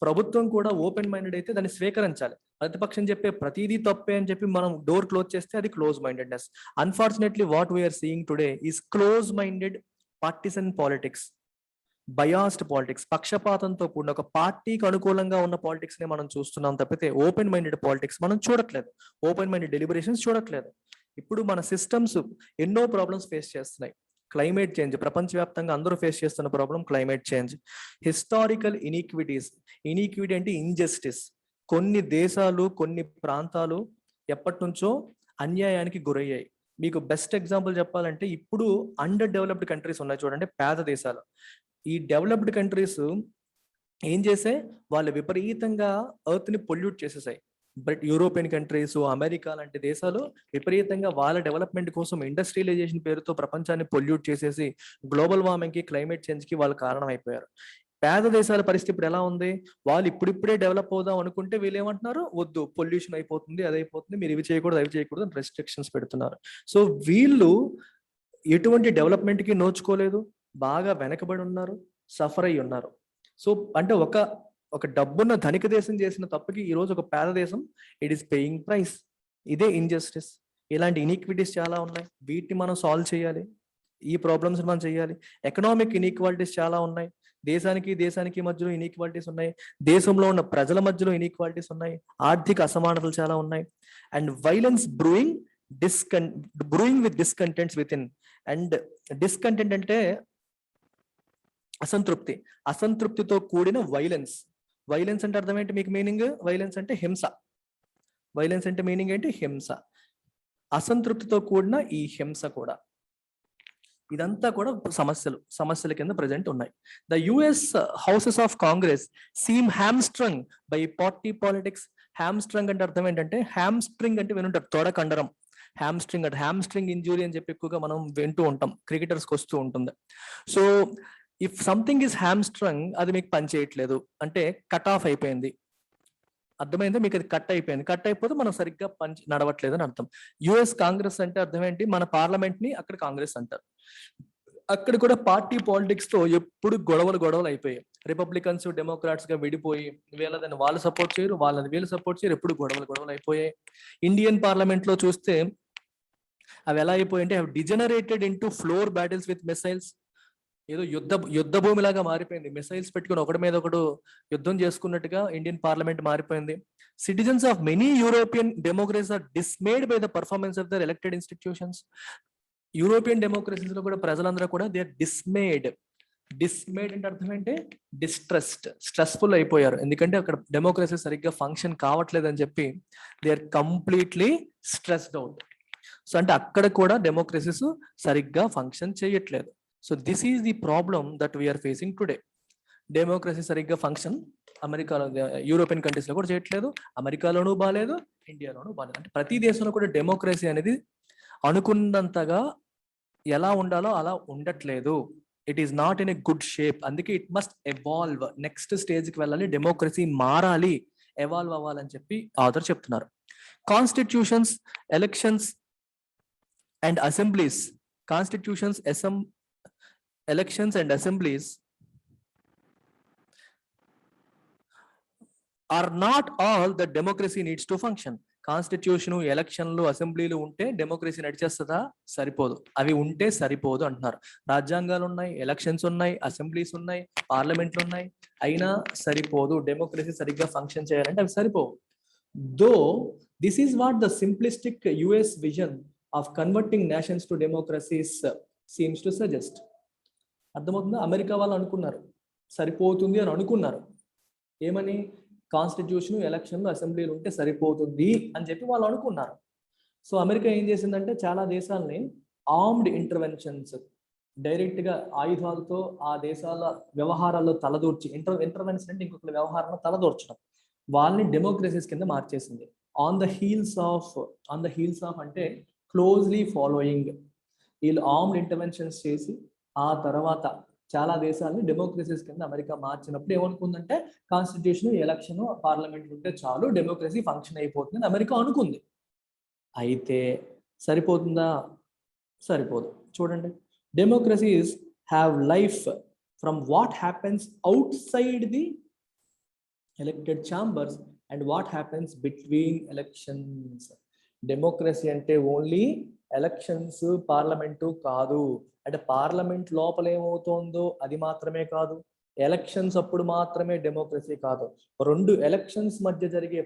ప్రభుత్వం కూడా ఓపెన్ మైండెడ్ అయితే దాన్ని స్వీకరించాలి. ప్రతిపక్షం చెప్పే ప్రతిదీ తప్పే అని చెప్పి మనం డోర్ క్లోజ్ చేస్తే అది close mindedness. Unfortunately what we are seeing today is close minded partisan politics, biased politics. పక్షపాతంతో కూడిన ఒక పార్టీకి అనుకూలంగా ఉన్న పాలిటిక్స్ ని మనం చూస్తున్నాం తప్పితే ఓపెన్ మైండెడ్ పాలిటిక్స్ మనం చూడట్లేదు, ఓపెన్ మైండెడ్ డెలిబరేషన్స్ చూడట్లేదు. ఇప్పుడు మన సిస్టమ్స్ ఎన్నో ప్రాబ్లమ్స్ ఫేస్ చేస్తున్నాయి. క్లైమేట్ చేంజ్, ప్రపంచవ్యాప్తంగా అందరూ ఫేస్ చేస్తున్న ప్రాబ్లం క్లైమేట్ చేంజ్. హిస్టారికల్ ఇనీక్విటీస్, ఇనీక్విటీ అంటే ఇంజస్టిస్. కొన్ని దేశాలు కొన్ని ప్రాంతాలు ఎప్పటి నుంచో అన్యాయానికి గురయ్యాయి. మీకు బెస్ట్ ఎగ్జాంపుల్ చెప్పాలంటే ఇప్పుడు అండర్ డెవలప్డ్ కంట్రీస్ ఉన్నాయి చూడండి, పేద దేశాలు. ఈ డెవలప్డ్ కంట్రీస్ ఏం చేసాయి, వాళ్ళు విపరీతంగా ఎర్త్ని పొల్యూట్ చేసేసాయి. బట్ యూరోపియన్ కంట్రీస్, అమెరికా లాంటి దేశాలు విపరీతంగా వాళ్ళ డెవలప్మెంట్ కోసం ఇండస్ట్రియలైజేషన్ పేరుతో ప్రపంచాన్ని పొల్యూట్ చేసేసి గ్లోబల్ వార్మింగ్కి, క్లైమేట్ చేంజ్కి వాళ్ళు కారణం అయిపోయారు. పేద దేశాల పరిస్థితి ఇప్పుడు ఎలా ఉంది, వాళ్ళు ఇప్పుడిప్పుడే డెవలప్ అవుదాం అనుకుంటే వీళ్ళు ఏమంటున్నారు, వద్దు పొల్యూషన్ అయిపోతుంది, అది అయిపోతుంది, మీరు ఇవి చేయకూడదు అవి చేయకూడదు అని రెస్ట్రిక్షన్స్ పెడుతున్నారు. సో వీళ్ళు ఎటువంటి డెవలప్మెంట్కి నోచుకోలేదు, బాగా వెనకబడి ఉన్నారు, సఫర్ అయ్యి ఉన్నారు. సో అంటే ఒక డబ్బున్న ధనిక దేశం చేసిన తప్పుకి ఈరోజు ఒక పేద దేశం ఇట్ ఈస్ పేయింగ్ ప్రైస్. ఇదే ఇన్జస్టిస్. ఇలాంటి ఇన్ఈక్విటీస్ చాలా ఉన్నాయి, వీటిని మనం సాల్వ్ చేయాలి, ఈ ప్రాబ్లమ్స్ మనం చేయాలి. ఎకనామిక్ ఇన్ఈక్వాలిటీస్ చాలా ఉన్నాయి, దేశానికి మధ్యలో ఇన్ఈక్వాలిటీస్ ఉన్నాయి, దేశంలో ఉన్న ప్రజల మధ్యలో ఇన్ఈక్వాలిటీస్ ఉన్నాయి, ఆర్థిక అసమానతలు చాలా ఉన్నాయి. And violence brewing with discontents within. And discontent అంటే అసంతృప్తితో కూడిన వైలెన్స్. వైలెన్స్ అంటే అర్థం ఏంటి మీకు మీనింగ్? వైలెన్స్ అంటే హింస. వైలెన్స్ అంటే మీనింగ్ ఏంటి? హింస. అసంతృప్తితో కూడిన ఈ హింస కూడా, ఇదంతా కూడా సమస్యల కింద ప్రజెంట్ ఉన్నాయి. The US houses of Congress seem hamstrung by party politics. Hamstrung అంటే అర్థం ఏంటంటే, హ్యామ్స్ట్రింగ్ అంటే వినుంటారు, తొడ కండరం. హ్యామ్స్ట్రింగ్ అంటే హ్యామ్స్ట్రింగ్ ఇంజూరీ అని చెప్పి ఎక్కువగా మనం వింటూ ఉంటాం, క్రికెటర్స్కి వస్తూ ఉంటుంది. సో ఇఫ్ సంథింగ్ ఇస్ హ్యామ్స్ట్రంగ్, అది మీకు పని చేయట్లేదు అంటే కట్ ఆఫ్ అయిపోయింది, అర్థమైంది మీకు, అది కట్ అయిపోయింది. కట్ అయిపోతే మనం సరిగ్గా నడవట్లేదు అని అర్థం. యుఎస్ కాంగ్రెస్ అంటే అర్థం ఏంటి, మన పార్లమెంట్ ని అక్కడ కాంగ్రెస్ అంటారు. అక్కడ కూడా పార్టీ పాలిటిక్స్ తో ఎప్పుడు గొడవలు అయిపోయాయి. రిపబ్లికన్స్ డెమోక్రాట్స్ గా విడిపోయి, వీళ్ళని వాళ్ళు సపోర్ట్ చేయరు, వాళ్ళని వీళ్ళు సపోర్ట్ చేయరు, ఎప్పుడు గొడవలు అయిపోయాయి. ఇండియన్ పార్లమెంట్ లో చూస్తే అవి ఎలా అయిపోయాయంటే, అవి degenerated into floor battles with missiles. ఏదో యుద్ధ భూమిలాగా మారిపోయింది, మిసైల్స్ పెట్టుకుని ఒకటి మీద ఒకడు యుద్ధం చేసుకున్నట్టుగా ఇండియన్ పార్లమెంట్ మారిపోయింది. Citizens of many European democracies are dismayed by the performance of their elected institutions. European democracies లో కూడా ప్రజలందరూ కూడా దే ఆర్ డిస్మేడ్ అంటే అర్థం ఏంటి, స్ట్రెస్ఫుల్ అయిపోయారు. ఎందుకంటే అక్కడ డెమోక్రసీ సరిగ్గా ఫంక్షన్ కావట్లేదు అని చెప్పి they are completely stressed out. So అంటే అక్కడ కూడా డెమోక్రసీస్ సరిగ్గా ఫంక్షన్ చేయట్లేదు. So this is the problem that we're facing today. Democracy సరిగ్గా ఫంక్షన్ అమెరికాలో, యూరోపియన్ కంట్రీస్ లో కూడా చేయట్లేదు, అమెరికాలోనూ బాగాలేదు, ఇండియాలోనూ బాగాలేదు. అంటే ప్రతి దేశంలో కూడా డెమోక్రసీ అనేది అనుకున్నంతగా ఎలా ఉండాలో అలా ఉండట్లేదు. It is not in a good shape. అందుకే ఇట్ మస్ట్ ఎవాల్వ్, నెక్స్ట్ స్టేజ్కి వెళ్ళాలి, డెమోక్రసీ మారాలి, ఎవాల్వ్ అవ్వాలని చెప్పి ఆథర్ చెప్తున్నారు. Constitutions, elections and assemblies, elections and assemblies are not all that democracy needs to function. Constitution, ఎలక్షన్లు, అసెంబ్లీలు ఉంటే డెమోక్రసీ నడిచేస్తుందా? సరిపోదు. అవి ఉంటే సరిపోదు అంటున్నారు. రాజ్యాంగాలు ఉన్నాయి, ఎలక్షన్స్ ఉన్నాయి, అసెంబ్లీస్ ఉన్నాయి, పార్లమెంట్లు ఉన్నాయి, అయినా సరిపోదు. డెమోక్రసీ సరిగ్గా ఫంక్షన్ చేయాలంటే అవి సరిపోవు. Though this is what the simplistic US vision of converting nations to democracies seems to suggest. అర్థమవుతుందా? అమెరికా వాళ్ళు అనుకున్నారు, సరిపోతుంది అని అనుకున్నారు. ఏమని? కాన్స్టిట్యూషన్, ఎలక్షన్లు, అసెంబ్లీలు ఉంటే సరిపోతుంది అని చెప్పి వాళ్ళు అనుకున్నారు. సో అమెరికా ఏం చేసిందంటే, చాలా దేశాలని ఆర్మ్డ్ ఇంటర్వెన్షన్స్, డైరెక్ట్ గా ఆయుధాలతో ఆ దేశాల వ్యవహారాల్లో తలదూర్చి, ఇంటర్వెన్షన్ అంటే ఇంకొక వ్యవహారంలో తలదూర్చడం, వాళ్ళని డెమోక్రసీస్ కింద మార్చేసింది. ఆన్ ద హీల్స్ ఆఫ్ అంటే క్లోజ్లీ ఫాలోయింగ్. వీళ్ళు ఆర్మ్డ్ ఇంటర్వెన్షన్స్ చేసి ఆ తర్వాత చాలా దేశాలని డెమోక్రసీస్ కింద అమెరికా మార్చినప్పుడు ఏమనుకుందంటే, కాన్స్టిట్యూషన్, ఎలక్షన్, పార్లమెంట్ ఉంటే చాలు, డెమోక్రసీ ఫంక్షన్ అయిపోతుంది అమెరికా అనుకుంది. అయితే సరిపోతుందా? సరిపోదు. చూడండి, democracies have life from what happens out side the elected chambers and what happens between elections. Democracy అంటే ఓన్లీ ఎలక్షన్స్, పార్లమెంటు కాదు. అంటే పార్లమెంట్ లోపల ఏమవుతుందో అది మాత్రమే కాదు, ఎలక్షన్స్ అప్పుడు మాత్రమే డెమోక్రసీ కాదు. రెండు ఎలక్షన్స్ మధ్య జరిగే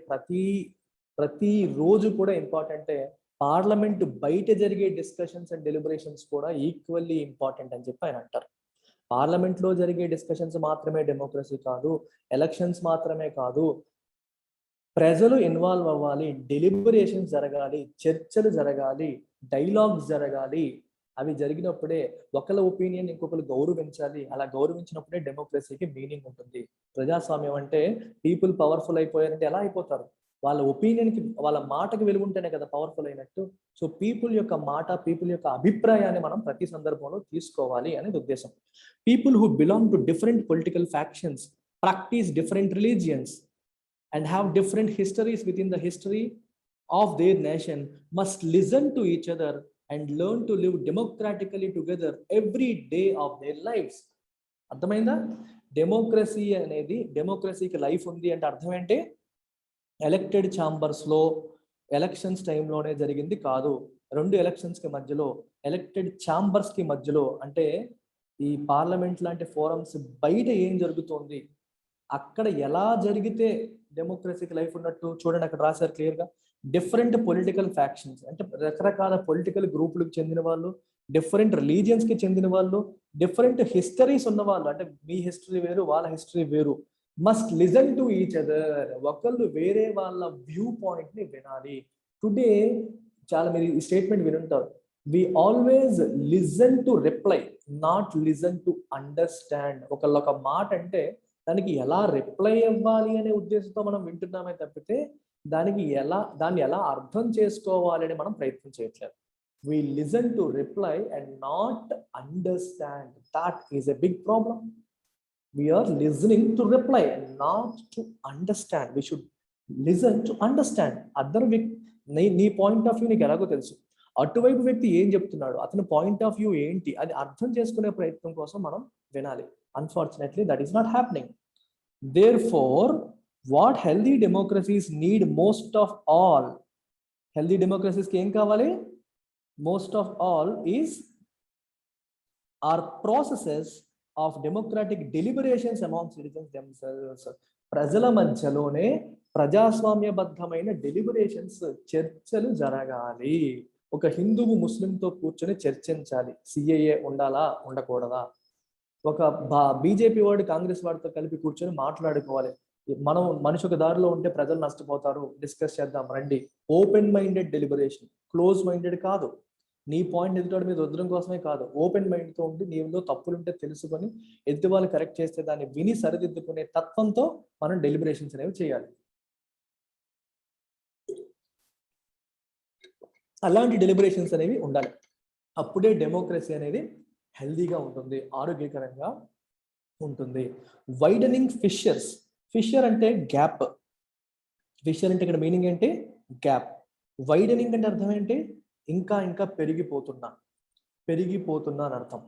ప్రతి రోజు కూడా ఇంపార్టెంటే. పార్లమెంట్ బయట జరిగే డిస్కషన్స్ అండ్ డెలిబరేషన్స్ కూడా ఈక్వల్లీ ఇంపార్టెంట్ అని చెప్పి ఆయన అంటారు. పార్లమెంట్ లో జరిగే డిస్కషన్స్ మాత్రమే డెమోక్రసీ కాదు, ఎలక్షన్స్ మాత్రమే కాదు, ప్రజలు ఇన్వాల్వ్ అవ్వాలి, డెలిబరేషన్స్ జరగాలి, చర్చలు జరగాలి, డైలాగ్స్ జరగాలి. అవి జరిగినప్పుడే ఒకళ్ళ ఒపీనియన్ ఇంకొకరు గౌరవించాలి. అలా గౌరవించినప్పుడే డెమోక్రసీకి మీనింగ్ ఉంటుంది. ప్రజాస్వామ్యం అంటే పీపుల్ పవర్ఫుల్ అయిపోయారంటే ఎలా అయిపోతారు? వాళ్ళ ఒపీనియన్కి, వాళ్ళ మాటకి వెలుగుంటేనే కదా పవర్ఫుల్ అయినట్టు. సో పీపుల్ యొక్క మాట, పీపుల్ యొక్క అభిప్రాయాన్ని మనం ప్రతి సందర్భంలో తీసుకోవాలి అనేది ఉద్దేశం. People who belong to different political factions, practice different religions and have different histories within the history of their nation must listen to each other and learn to live democratically together every day of their lives. అర్థమైందా? Democracy అనేది, డెమోక్రసీకి life ఉంది అంటే అర్థం ఏంటి? Elected ఛాంబర్స్లో elections టైంలోనే జరిగింది కాదు. 2 ఎలక్షన్స్కి మధ్యలో, ఎలక్టెడ్ ఛాంబర్స్కి మధ్యలో, అంటే ఈ పార్లమెంట్ లాంటి ఫోరమ్స్ బయట ఏం జరుగుతోంది, అక్కడ ఎలా జరిగితే డెమోక్రసీకి లైఫ్ ఉన్నట్టు చూడండి. అక్కడ రాశారు క్లియర్గా. డిఫరెంట్ పొలిటికల్ ఫ్యాక్షన్స్ అంటే రకరకాల పొలిటికల్ గ్రూపులకు చెందిన వాళ్ళు, డిఫరెంట్ రిలీజియన్స్కి చెందిన వాళ్ళు, డిఫరెంట్ హిస్టరీస్ ఉన్న వాళ్ళు, అంటే మీ హిస్టరీ వేరు వాళ్ళ హిస్టరీ వేరు, must listen to each other. ఒకళ్ళు వేరే వాళ్ళ వ్యూ పాయింట్ ని వినాలి. టుడే చాలా మీరు ఈ స్టేట్మెంట్ వినుంటారు, we always listen to reply, not listen to understand. ఒకళ్ళు ఒక మాట అంటే దానికి ఎలా రిప్లై ఇవ్వాలి అనే ఉద్దేశంతో మనం వింటున్నామే తప్పితే దాన్ని ఎలా అర్థం చేసుకోవాలి అని మనం ప్రయత్నం చేయట్లేదు. We listen to reply and not understand. That is a big problem. We are listening to reply and not to understand. We should listen to understand. Other నీ పాయింట్ ఆఫ్ వ్యూ నీకు ఎలాగో తెలుసు, అటువైపు వ్యక్తి ఏం చెప్తున్నాడు, అతని పాయింట్ ఆఫ్ వ్యూ ఏంటి, అది అర్థం చేసుకునే ప్రయత్నం కోసం మనం వినాలి. Unfortunately, that is not happening. Therefore, what healthy democracies need most of all, healthy democracies కి ఏం కావాలి? Most of all is are processes of democratic deliberations among citizens themselves. ప్రజల మధ్యలోనే ప్రజాస్వామ్యబద్ధమైన డెలిబరేషన్స్, చర్చలు జరగాలి. ఒక హిందువు ముస్లింతో కూర్చొని చర్చించాలి, సిఏఏ ఉండాలా ఉండకూడదా. ఒక బీజేపీ వాడు కాంగ్రెస్ వాడితో కలిపి కూర్చొని మాట్లాడుకోవాలి. మనం మనిషి ఒక దారిలో ఉంటే ప్రజలు నష్టపోతారు, డిస్కస్ చేద్దాం రండి. Open minded deliberation, close minded కాదు. నీ పాయింట్ ఎదుటి మీద వదలడం కోసమే కాదు, ఓపెన్ మైండ్తో ఉండి నీలో తప్పులుంటే తెలుసుకొని ఎదుటి వాళ్ళు కరెక్ట్ చేస్తే దాన్ని విని సరిదిద్దుకునే తత్వంతో మనం డెలిబరేషన్స్ అనేవి చేయాలి. అలాంటి డెలిబరేషన్స్ అనేవి ఉండాలి. అప్పుడే డెమోక్రసీ అనేది హెల్దీగా ఉంటుంది, ఆరోగ్యకరంగా ఉంటుంది. Widening fissures. ఫిషర్ అంటే గ్యాప్. ఫిషర్ అంటే ఇక్కడ మీనింగ్ ఏంటి? గ్యాప్. వైడనింగ్ అంటే అర్థం ఏంటి? ఇంకా ఇంకా పెరిగిపోతున్నా అని అర్థం.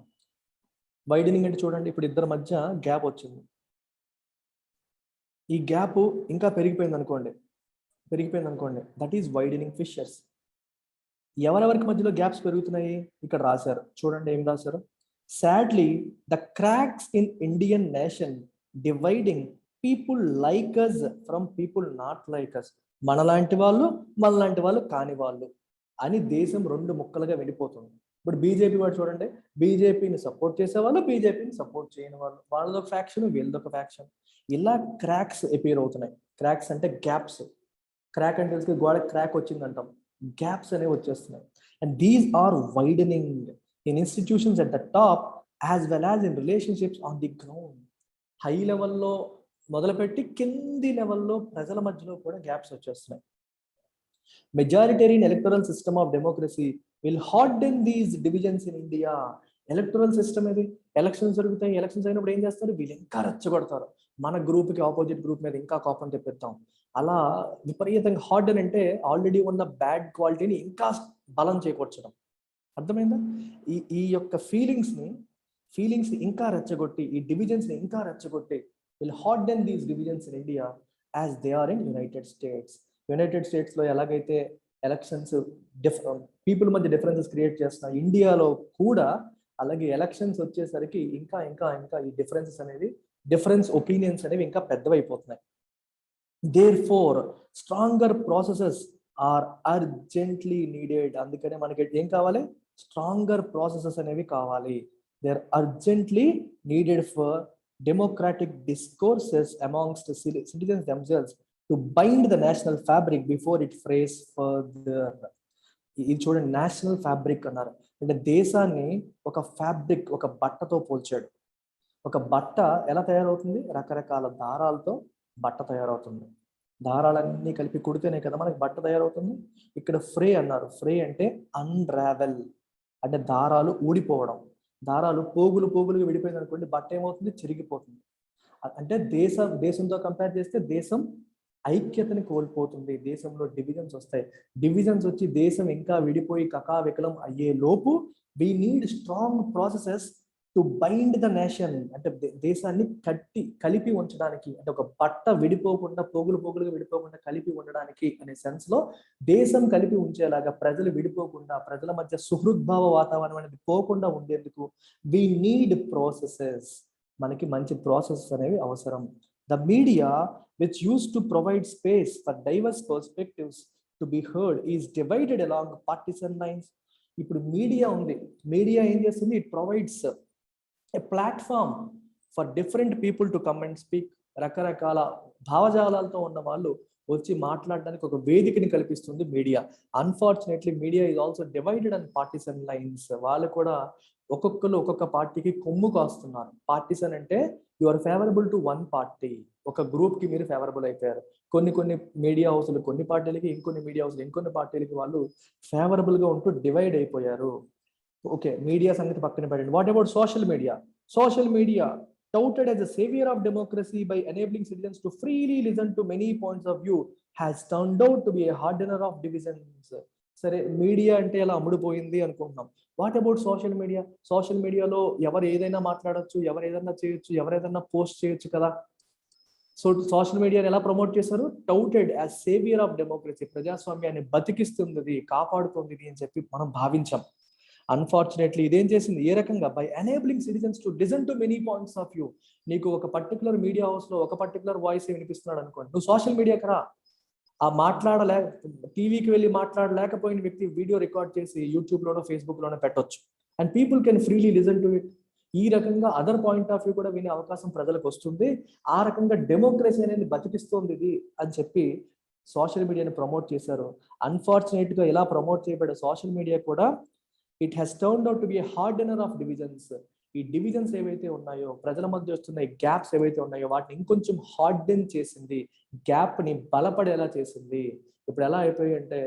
వైడనింగ్ అంటే చూడండి, ఇప్పుడు ఇద్దరి మధ్య గ్యాప్ వచ్చింది, ఈ గ్యాప్ ఇంకా పెరిగిపోయింది అనుకోండి, దట్ ఈస్ వైడనింగ్ ఫిషర్స్. ఎవరెవరికి మధ్యలో గ్యాప్స్ పెరుగుతున్నాయి ఇక్కడ రాశారు చూడండి, ఏం రాశారు? Sadly the cracks in Indian nation dividing people like us from people not like us. మనలాంటి వాళ్ళు కాని వాళ్ళు అని దేశం 2 ముక్కలుగా వెళ్ళిపోతుంది. ఇప్పుడు బీజేపీ వాడు చూడండి, బీజేపీని సపోర్ట్ చేసేవాళ్ళు, బీజేపీని సపోర్ట్ చేయని వాళ్ళు, వాళ్ళదొక ఫ్యాక్షన్, వీళ్ళదొక ఫ్యాక్షన్. ఇలా క్రాక్స్ అపియర్ అవుతున్నాయి. క్రాక్స్ అంటే గ్యాప్స్. క్రాక్ అంటే తెలిసి గోడ క్రాక్ వచ్చిందంటాం, గ్యాప్స్ అనేవి వచ్చేస్తున్నాయి. And these are widening in institutions at the top as well as in relationships on the ground. High లెవెల్లో మొదలుపెట్టి కింది లెవెల్లో ప్రజల మధ్యలో కూడా గ్యాప్స్ వచ్చేస్తున్నాయి. Majoritarian electoral system of democracy will harden these divisions in India. Electoral system ఇది, elections జరుగుతాయి, ఎలక్షన్స్ అయినప్పుడు ఏం చేస్తారు, వీళ్ళు ఇంకా రెచ్చగొడతారు, మన గ్రూప్కి ఆపోజిట్ గ్రూప్ మీద ఇంకా కోపం తెప్పిద్దాం. అలా విపరీతంగా హార్డెన్ అంటే ఆల్రెడీ ఉన్న బ్యాడ్ క్వాలిటీని ఇంకా బలం చేకూర్చడం. అర్థమైందా? ఈ యొక్క ఫీలింగ్స్ని ఇంకా రెచ్చగొట్టి, ఈ డివిజన్స్ని ఇంకా రెచ్చగొట్టి will harden these divisions in India as they are in United States. United స్టేట్స్లో ఎలాగైతే ఎలక్షన్స్ పీపుల్ మధ్య డిఫరెన్సెస్ క్రియేట్ చేస్తున్నాయి, ఇండియాలో కూడా అలాగే ఎలక్షన్స్ వచ్చేసరికి ఇంకా ఈ డిఫరెన్స్ ఒపీనియన్స్ అనేవి ఇంకా పెద్దవైపోతున్నాయి. Therefore, stronger processes are urgently needed. అందుకనే మనకి ఏం కావాలి? స్ట్రాంగర్ ప్రాసెసెస్ అనేవి కావాలి. They are urgently needed for democratic discourses amongst citizens themselves to bind the national fabric before it frays further. ఇది చూడండి, నేషనల్ ఫ్యాబ్రిక్ అన్నారు. అంటే దేశాన్ని ఒక ఫ్యాబ్రిక్, ఒక బట్టతో పోల్చాడు. ఒక బట్ట ఎలా తయారవుతుంది? రకరకాల దారాలతో బట్ట తయారవుతుంది. దారాలన్నీ కలిపి కుడితేనే కదా మనకి బట్ట తయారవుతుంది. ఇక్కడ ఫ్రే అన్నారు. ఫ్రే అంటే అన్రావెల్, అంటే దారాలు ఊడిపోవడం. దారాలు పోగులు పోగులుగా విడిపోయింది అనుకోండి, బట్ట ఏమవుతుంది? చిరిగిపోతుంది. అంటే దేశంతో కంపేర్ చేస్తే దేశం ఐక్యతని కోల్పోతుంది. దేశంలో డివిజన్స్ వస్తాయి. డివిజన్స్ వచ్చి దేశం ఇంకా విడిపోయి కకావికలం అయ్యే లోపు we need strong processes to bind the nation. అంటే దేశాన్ని కలిపి ఉంచడానికి, అంటే ఒక బట్ట విడిపోకుండా పోగులు పోగులుగా విడిపోకుండా కలిపి ఉండడానికి అనే సెన్స్ లో దేశం కలిపి ఉంచేలాగా, ప్రజలు విడిపోకుండా, ప్రజల మధ్య సుహృద్భావ వాతావరణం అనేది పోకుండా ఉండేందుకు వి నీడ్ ప్రాసెసెస్. మనకి మంచి ప్రాసెసెస్ అనేవి అవసరం. The media which used to provide space for diverse perspectives to be heard is divided along partisan lines. ఇప్పుడు మీడియా ఉంది. మీడియా ఏం చేస్తుంది? It provides a platform for different people to come and speak. రకరకాల భావజాలాలతో ఉన్న వాళ్ళు వచ్చి మాట్లాడడానికి ఒక వేదికని కల్పిస్తుంది media. Unfortunately media is also divided and partisan lines. వాళ్ళు కూడా ఒక్కొక్కరు ఒక్కొక్క పార్టీకి కొమ్ము కాస్తున్నారు. పార్టిసన్ అంటే you are favourable to one party, ఒక గ్రూప్ కి మీరు ఫేవరబుల్ అయిపోయారు. కొన్ని మీడియా హౌస్లు కొన్ని పార్టీలకి, ఇంకొన్ని మీడియా హౌస్లు ఇంకొన్ని పార్టీలకి వాళ్ళు ఫేవరబుల్ గా ఉంటూ డివైడ్ అయిపోయారు. ఓకే, మీడియా సంగతి పక్కన పెట్టండి. What about social media? Social media touted as a savior of democracy by enabling citizens to freely listen to many points of view has turned out to be a hardener of divisions. సరే, media అంటే ఎలా అమ్ముడుపోయింది అనుకుంటున్నాం. What about social media? Social మీడియాలో ఎవరు ఏదైనా మాట్లాడొచ్చు, ఎవరు ఏదైనా చేయొచ్చు, ఎవరు ఏదైనా పోస్ట్ చేయొచ్చు కదా. సో సోషల్ మీడియాని ఎలా ప్రమోట్ చేశారు? Touted as saviour of democracy. ప్రజాస్వామ్యాన్ని బతికిస్తుంది, కాపాడుతుంది అని చెప్పి మనం భావించాం. అన్ఫార్చునేట్లీ ఇదేం చేసింది? ఏ రకంగా? By enabling citizens to listen to many points of view. నీకు ఒక పర్టికులర్ మీడియా హౌస్ లో ఒక పర్టికులర్ వాయిస్ వినిపిస్తున్నాడు అనుకోండి, నువ్వు సోషల్ మీడియాకి రా. ఆ టీవీకి వెళ్ళి మాట్లాడలేకపోయిన వ్యక్తి వీడియో రికార్డ్ చేసి యూట్యూబ్ లోనో ఫేస్బుక్ లోనో పెట్టొచ్చు. And people can freely listen to it. ఈ రకంగా అదర్ పాయింట్ ఆఫ్ వ్యూ కూడా వినే అవకాశం ప్రజలకు వస్తుంది. ఆ రకంగా డెమోక్రసీ అనేది బతికిస్తోంది ఇది అని చెప్పి సోషల్ మీడియాని ప్రమోట్ చేశారు. అన్ఫార్చునేట్ గా ఇలా ప్రమోట్ చేయబడే సోషల్ మీడియా కూడా it has turned out to be a hardener of divisions. ఈ డివిజన్స్ ఏవైతే ఉన్నాయో, ప్రజల మధ్య వస్తున్న గ్యాప్స్ ఏవైతే ఉన్నాయో వాటిని ఇంకొంచెం హార్డెన్ చేసింది, గ్యాప్ ని బలపడేలా చేసింది. ఇప్పుడు ఎలా అయిపోయి అంటే,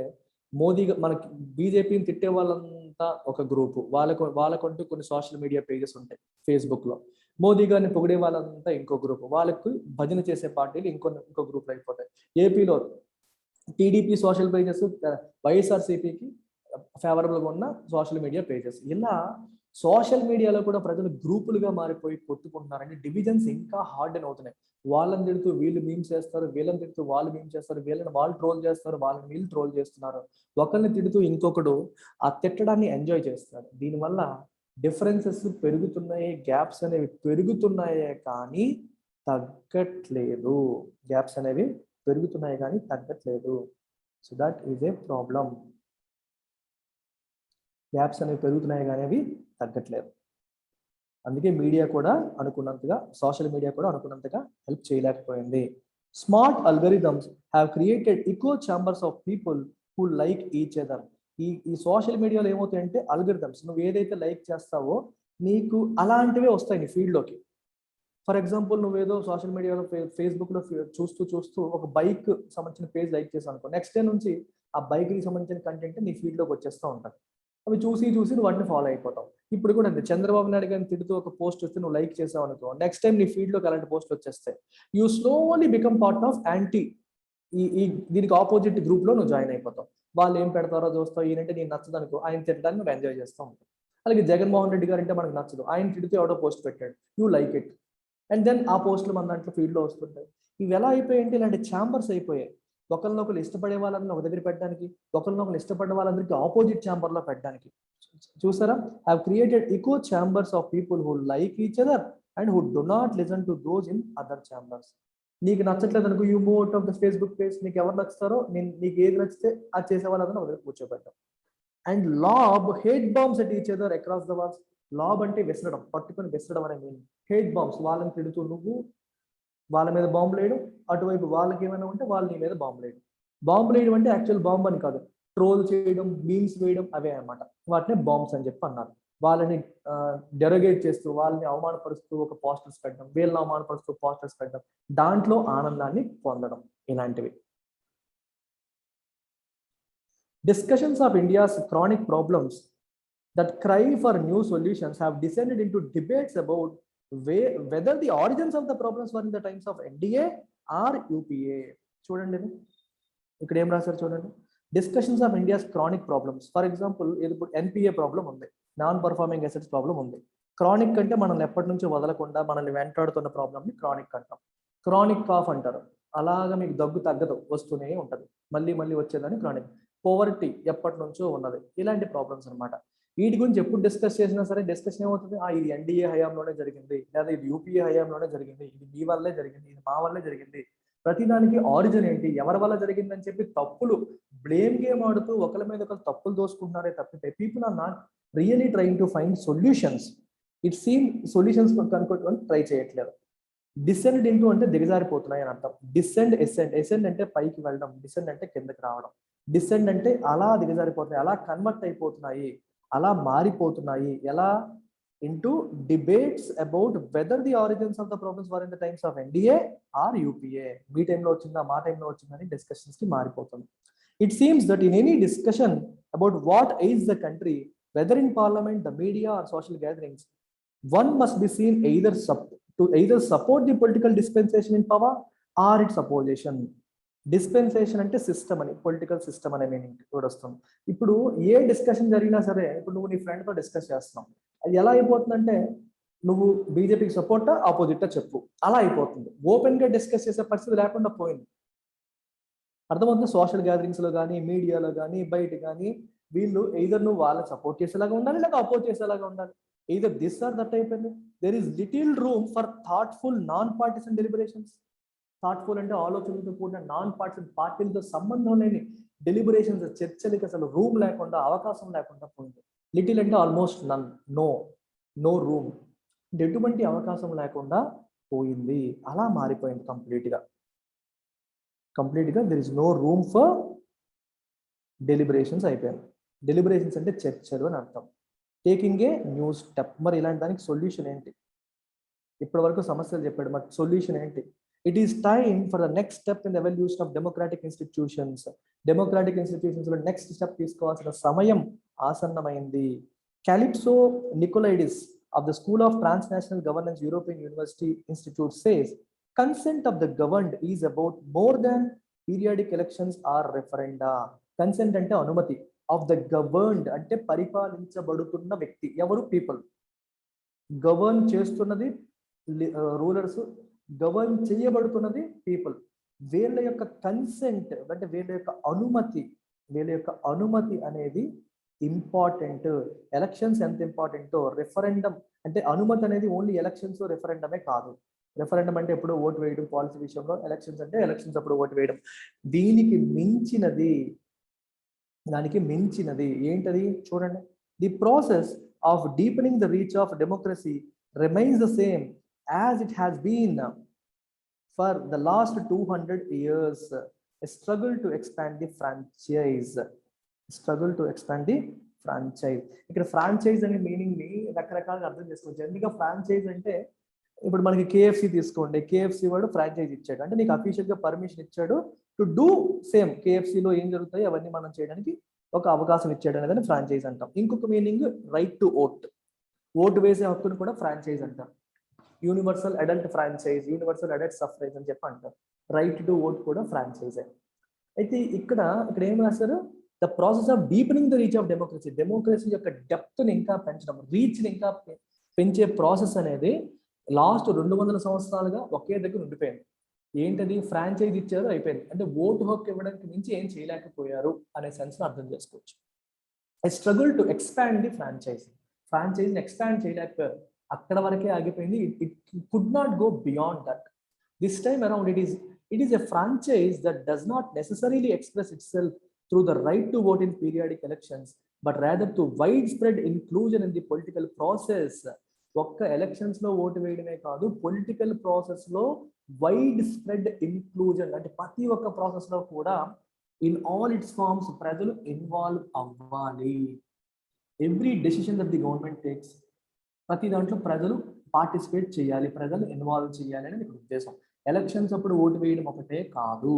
మనకి బీజేపీని తిట్టే వాళ్ళంతా ఒక గ్రూపు, వాళ్ళకంటూ కొన్ని సోషల్ మీడియా పేజెస్ ఉంటాయి ఫేస్బుక్ లో. మోదీ గారిని పొగిడే వాళ్ళంతా ఇంకో గ్రూప్, వాళ్ళకు భజన చేసే పార్టీలు ఇంకో గ్రూపులు అయిపోతాయి. ఏపీలో టీడీపీ సోషల్ పేజెస్, వైఎస్ఆర్సీపీకి ఫేవరబుల్ గా ఉన్న సోషల్ మీడియా పేజెస్. ఇలా సోషల్ మీడియాలో కూడా ప్రజలు గ్రూపులుగా మారిపోయి కొట్టుకుంటున్నారంటే డివిజన్స్ ఇంకా హార్డెన్ అవుతున్నాయి. వాళ్ళని తిడుతూ వీళ్ళు మీమ్స్ చేస్తారు, వీళ్ళని తిడుతూ వాళ్ళు మీమ్స్ చేస్తారు, వీళ్ళని వాళ్ళు ట్రోల్ చేస్తారు, వాళ్ళని వీళ్ళు ట్రోల్ చేస్తున్నారు. ఒకరిని తిడుతూ ఇంకొకడు ఆ తిట్టడాన్ని ఎంజాయ్ చేస్తారు. దీనివల్ల డిఫరెన్సెస్ పెరుగుతున్నాయి, గ్యాప్స్ అనేవి పెరుగుతున్నాయే కానీ తగ్గట్లేదు. గ్యాప్స్ అనేవి పెరుగుతున్నాయి కానీ తగ్గట్లేదు. So that is a problem. Gaps అనేవి పెరుగుతున్నాయి కానీ అవి తగ్గట్లేదు. అందుకే మీడియా కూడా అనుకున్నంతగా, సోషల్ మీడియా కూడా అనుకున్నంతగా హెల్ప్ చేయలేకపోయింది. Smart algorithms have created echo chambers of people who like each other. ఈ సోషల్ మీడియాలో ఏమవుతాయంటే అల్గరిథమ్స్, నువ్వు ఏదైతే లైక్ చేస్తావో నీకు అలాంటివే వస్తాయి నీ ఫీల్డ్లోకి. ఫర్ ఎగ్జాంపుల్, నువ్వేదో సోషల్ మీడియాలో ఫేస్బుక్లో చూస్తూ ఒక బైక్ సంబంధించిన పేజ్ లైక్ చేసావు అనుకో, నెక్స్ట్ డే నుంచి ఆ బైక్కి సంబంధించిన కంటెంట్ నీ ఫీల్డ్లోకి వచ్చేస్తూ ఉంటుంది. అవి చూసి నువ్వు వాటిని ఫాలో అయిపోతావు. ఇప్పుడు కూడా అంతే, చంద్రబాబు నాయుడు గారిని తిడుతూ ఒక పోస్ట్ వస్తే నువ్వు లైక్ చేసావు అనుకో, నెక్స్ట్ టైం నీ ఫీల్డ్లోకి అలాంటి పోస్ట్ వచ్చేస్తాయి. You slowly become part of anti, దీనికి ఆపోజిట్ గ్రూప్లో నువ్వు జాయిన్ అయిపోతావు. వాళ్ళు ఏం పెడతారో చూస్తావు. ఈయనంటే నేను నచ్చదు అనుకో, ఆయన తిట్టడానికి నువ్వు ఎంజాయ్ చేస్తూ ఉంటావు. అలాగే జగన్మోహన్ రెడ్డి గారు అంటే మనకు నచ్చదు, ఆయన తిడితే ఎవడో పోస్ట్ పెట్టాడు, you like it, and then ఆ పోస్టులు మన దాంట్లో ఫీల్డ్లో వస్తుంటాయి. ఇవి ఎలా అయిపోయాయంటే ఇలాంటి ఛాంబర్స్ అయిపోయాయి. ఒకరినొకరు ఇష్టపడే వాళ్ళని ఒక దగ్గర పెట్టడానికి, ఒకరినొకరు ఇష్టపడే వాళ్ళందరికీ ఆపోజిట్ ఛాంబర్లో పెట్టడానికి. చూసారా? Have created echo chambers of people who like each other and who do not listen to those in other chambers. నీకు నచ్చట్లేదు అనుకో, you move out of the Facebook page. నీకు ఎవరు నచ్చుతారో, నీకు ఏది నచ్చితే అది చేసే వాళ్ళని ఒక దగ్గర కూర్చోబెట్టాం. And lob hate bombs at each other across the walls. Lob అంటే విసరడం, పట్టుకొని విసరడం అనే మీన్. హేట్ బాంబ్స్, వాళ్ళని తిడుతూ నువ్వు వాళ్ళ మీద బాంబులు వేయడం, అటువైపు వాళ్ళకి ఏమైనా ఉంటే వాళ్ళు నీ మీద బాంబులు వేయడం. బాంబులు వేయడం అంటే యాక్చువల్ బాంబు అని కాదు, ట్రోల్ చేయడం, మీమ్స్ వేయడం అవే అన్నమాట. వాటిని బాంబ్స్ అని చెప్పి అన్నారు. వాళ్ళని డెరోగేట్ చేస్తూ, వాళ్ళని అవమానపరుస్తూ ఒక పోస్టర్స్ పెట్టడం, వీళ్ళని అవమానపరుస్తూ పోస్టర్స్ పెట్టడం, దాంట్లో ఆనందాన్ని పొందడం, ఇలాంటివి. Discussions of India's chronic problems that cry for new solutions have descended into debates about whether the origins of the problems were in the times of NDA or UPA. చూడండి ఇక్కడ ఏం రాశారు చూడండి. Discussions of India's chronic problems. For example ఇప్పుడు NPA problem ఉంది, non performing assets problem ఉంది. Chronic అంటే మనల్ని ఎప్పటి నుంచి వదలకుండా మనల్ని వెంటాడుతున్న ప్రాబ్లమ్ని క్రానిక్ అంటాం. క్రానిక్ కాఫ్ అంటారు, అలాగా మీకు దగ్గు తగ్గదు, వస్తూనే ఉంటుంది, మళ్ళీ మళ్ళీ వచ్చేదని క్రానిక్. పోవర్టీ ఎప్పటి నుంచో ఉన్నది, ఇలాంటి ప్రాబ్లమ్స్ అనమాట. వీటి గురించి ఎప్పుడు డిస్కస్ చేసినా సరే డిస్కషన్ ఏమవుతుంది, ఇది ఎన్డీఏ హయాంలోనే జరిగింది, లేదా ఇది యూపీఏ హయాంలోనే జరిగింది, ఇది మీ వల్లే జరిగింది, ఇది మా వల్లే జరిగింది. ప్రతిదానికి ఆరిజిన్ ఏంటి, ఎవరి వల్ల జరిగిందని చెప్పి తప్పులు బ్లేమ్ గేమ్ ఆడుతూ ఒకరి మీద ఒకరు తప్పులు దోసుకుంటున్నారే తప్పితే people are not really trying to find solutions. It seem solutions కనుక్కోవడానికి ట్రై చేయట్లేదు. డిసెండ్ ఇంటూ అంటే దిగజారిపోతున్నాయి అని అర్థం. డిసెండ్ ఎసెండ్, ఎసెండ్ అంటే పైకి వెళ్ళడం, డిసెండ్ అంటే కిందకి రావడం. డిసెండ్ అంటే అలా దిగజారిపోతున్నాయి, అలా కన్వర్ట్ అయిపోతున్నాయి, అలా మారిపోతున్నాయి. ఎలా? into debates about whether the origins of the problems were in the times of NDA or UPA. మీ టైంలో వచ్చిందా, మా టైంలో వచ్చిందని డిస్కషన్స్ కి మారిపోతుంది. It seems that in any discussion about what aids the country, whether in parliament, the media or social gatherings, one must be seen either support the political dispensation in power or its opposition. Dispensation అంటే system అని, political system అనే meaning కూడా వస్తుంది. ఇప్పుడు ఏ discussion జరిగినా సరే, ఇప్పుడు నువ్వు నీ ఫ్రెండ్తో డిస్కస్ చేస్తున్నావు, అది ఎలా అయిపోతుందంటే నువ్వు బీజేపీకి సపోర్టా ఆపోజిటా చెప్పు, అలా అయిపోతుంది. ఓపెన్ గా డిస్కస్ చేసే పరిస్థితి లేకుండా పోయింది. అర్థమవుతుంది. సోషల్ గ్యాదరింగ్స్ లో కానీ, మీడియాలో కానీ, బయట కానీ వీళ్ళు ఎయిదర్ నువ్వు వాళ్ళని సపోర్ట్ చేసేలాగా ఉండాలి, లేక అపోజ్ చేసేలాగా ఉండాలి. ఎయిదర్ దిస్ ఆర్ దట్ అయిపోయింది. There is little room for thoughtful non partisan deliberations. Thoughtful అంటే ఆలోచనలతో కూడిన, నాన్ పార్టిసన్ పార్టీలతో సంబంధం లేని డెలిబరేషన్స్, చర్చలకి అసలు రూమ్ లేకుండా, అవకాశం లేకుండా పోయింది. లిటిల్ అంటే ఆల్మోస్ట్ నన్, నో రూమ్, ఎటువంటి అవకాశం లేకుండా పోయింది. అలా మారిపోయింది కంప్లీట్గా there is no room for deliberations అయిపోయింది. డెలిబరేషన్స్ అంటే చర్చలు అని అర్థం. Taking a new step. మరి ఇలాంటి దానికి సొల్యూషన్ ఏంటి? ఇప్పటి వరకు సమస్యలు చెప్పాడు, మరి సొల్యూషన్ ఏంటి? It is time for the next step in the evolution of democratic institutions. Democratic institutions లో నెక్స్ట్ స్టెప్ తీసుకోవాల్సిన సమయం ఆసన్నమైంది. Calypso Nicolaides of the School of Transnational Governance, European University Institute says, consent of the governed is about more than periodic elections or referenda. Consent అంటే అనుమతి, of the governed అంటే పరిపాలించబడుతున్న వ్యక్తి. ఎవరు? People. Govern చేస్తున్నది rulers, govern చేయబడుతున్నది people. వీళ్ళ యొక్క consent అంటే వీళ్ళ యొక్క అనుమతి అనేది ఇంపార్టెంట్. ఎలక్షన్స్ ఎంత ఇంపార్టెంటో రెఫరెండం అంటే అనుమతి అనేది ఓన్లీ ఎలక్షన్స్ రెఫరెండమే కాదు. రెఫరెండం అంటే ఎప్పుడు ఓటు వేయడం పాలసీ విషయంలో, ఎలక్షన్స్ అంటే ఎలక్షన్స్ అప్పుడు ఓటు వేయడం. దీనికి మించినది ఏంటది చూడండి. The process of deepening the reach of democracy remains the same as it has been for the last 200 years. A struggle to expand the franchise. ఇక్కడ ఫ్రాంచైజ్ అనే మీనింగ్ ని రకరకాలుగా అర్థం చేసుకోవచ్చు. ఎందుకంటే ఫ్రాంచైజ్ అంటే ఇప్పుడు మనకి కేఎఫ్సి తీసుకోండి, కేఎఫ్సి వాడు ఫ్రాంచైజ్ ఇచ్చాడు అంటే నీకు అఫీషియల్ గా పర్మిషన్ ఇచ్చాడు టు డూ సేమ్. కేఎఫ్సిలో ఏం జరుగుతాయి అవన్నీ మనం చేయడానికి ఒక అవకాశం ఇచ్చాడు అనేది ఫ్రాంచైజ్ అంటాం. ఇంకొక మీనింగ్ రైట్ టు ఓటు వేసే హక్కును కూడా ఫ్రాంచైజ్ అంటాం. Universal adult franchise, universal adult suffrage అని చెప్పి అంటారు. రైట్ టు ఓట్ కూడా ఫ్రాంచైజే. అయితే ఇక్కడ ఏం రాశారు? The process of deepening the reach of democracy యొక్క డెప్త్ని ఇంకా పెంచడం, రీచ్ని ఇంకా పెంచే ప్రాసెస్ అనేది లాస్ట్ 200 సంవత్సరాలుగా ఒకే దగ్గర ఉండిపోయింది. ఏంటది? ఫ్రాంచైజ్ ఇచ్చారు, అయిపోయింది. అంటే ఓటు హక్కు ఇవ్వడానికి మించి ఏం చేయలేకపోయారు అనే సెన్స్ అర్థం చేసుకోవచ్చు. I struggle to expand the ఫ్రాంచైజ్ని ఎక్స్పాండ్ చేయలేకపోయారు, అక్కడ వరకే ఆగిపోయింది. It could not go beyond that. This time around it is a franchise that does not necessarily express itself through the right to vote in periodic elections, but rather to widespread inclusion in the political process. ఒక్క elections లో vote వేయడమే కాదు, political process లో wide spread inclusion అంటే ప్రతి ఒక్క process లో కూడా ఇన్ ఆల్ ఇట్స్ ఫార్మ్స్ ప్రజలు ఇన్వాల్వ్ అవ్వాలి. Every decision that the government takes, ప్రతి దాంట్లో ప్రజలు పార్టిసిపేట్ చేయాలి, ప్రజలు ఇన్వాల్వ్ చేయాలి అనేది ఉద్దేశం. ఎలక్షన్స్ అప్పుడు ఓటు వేయడం ఒకటే కాదు.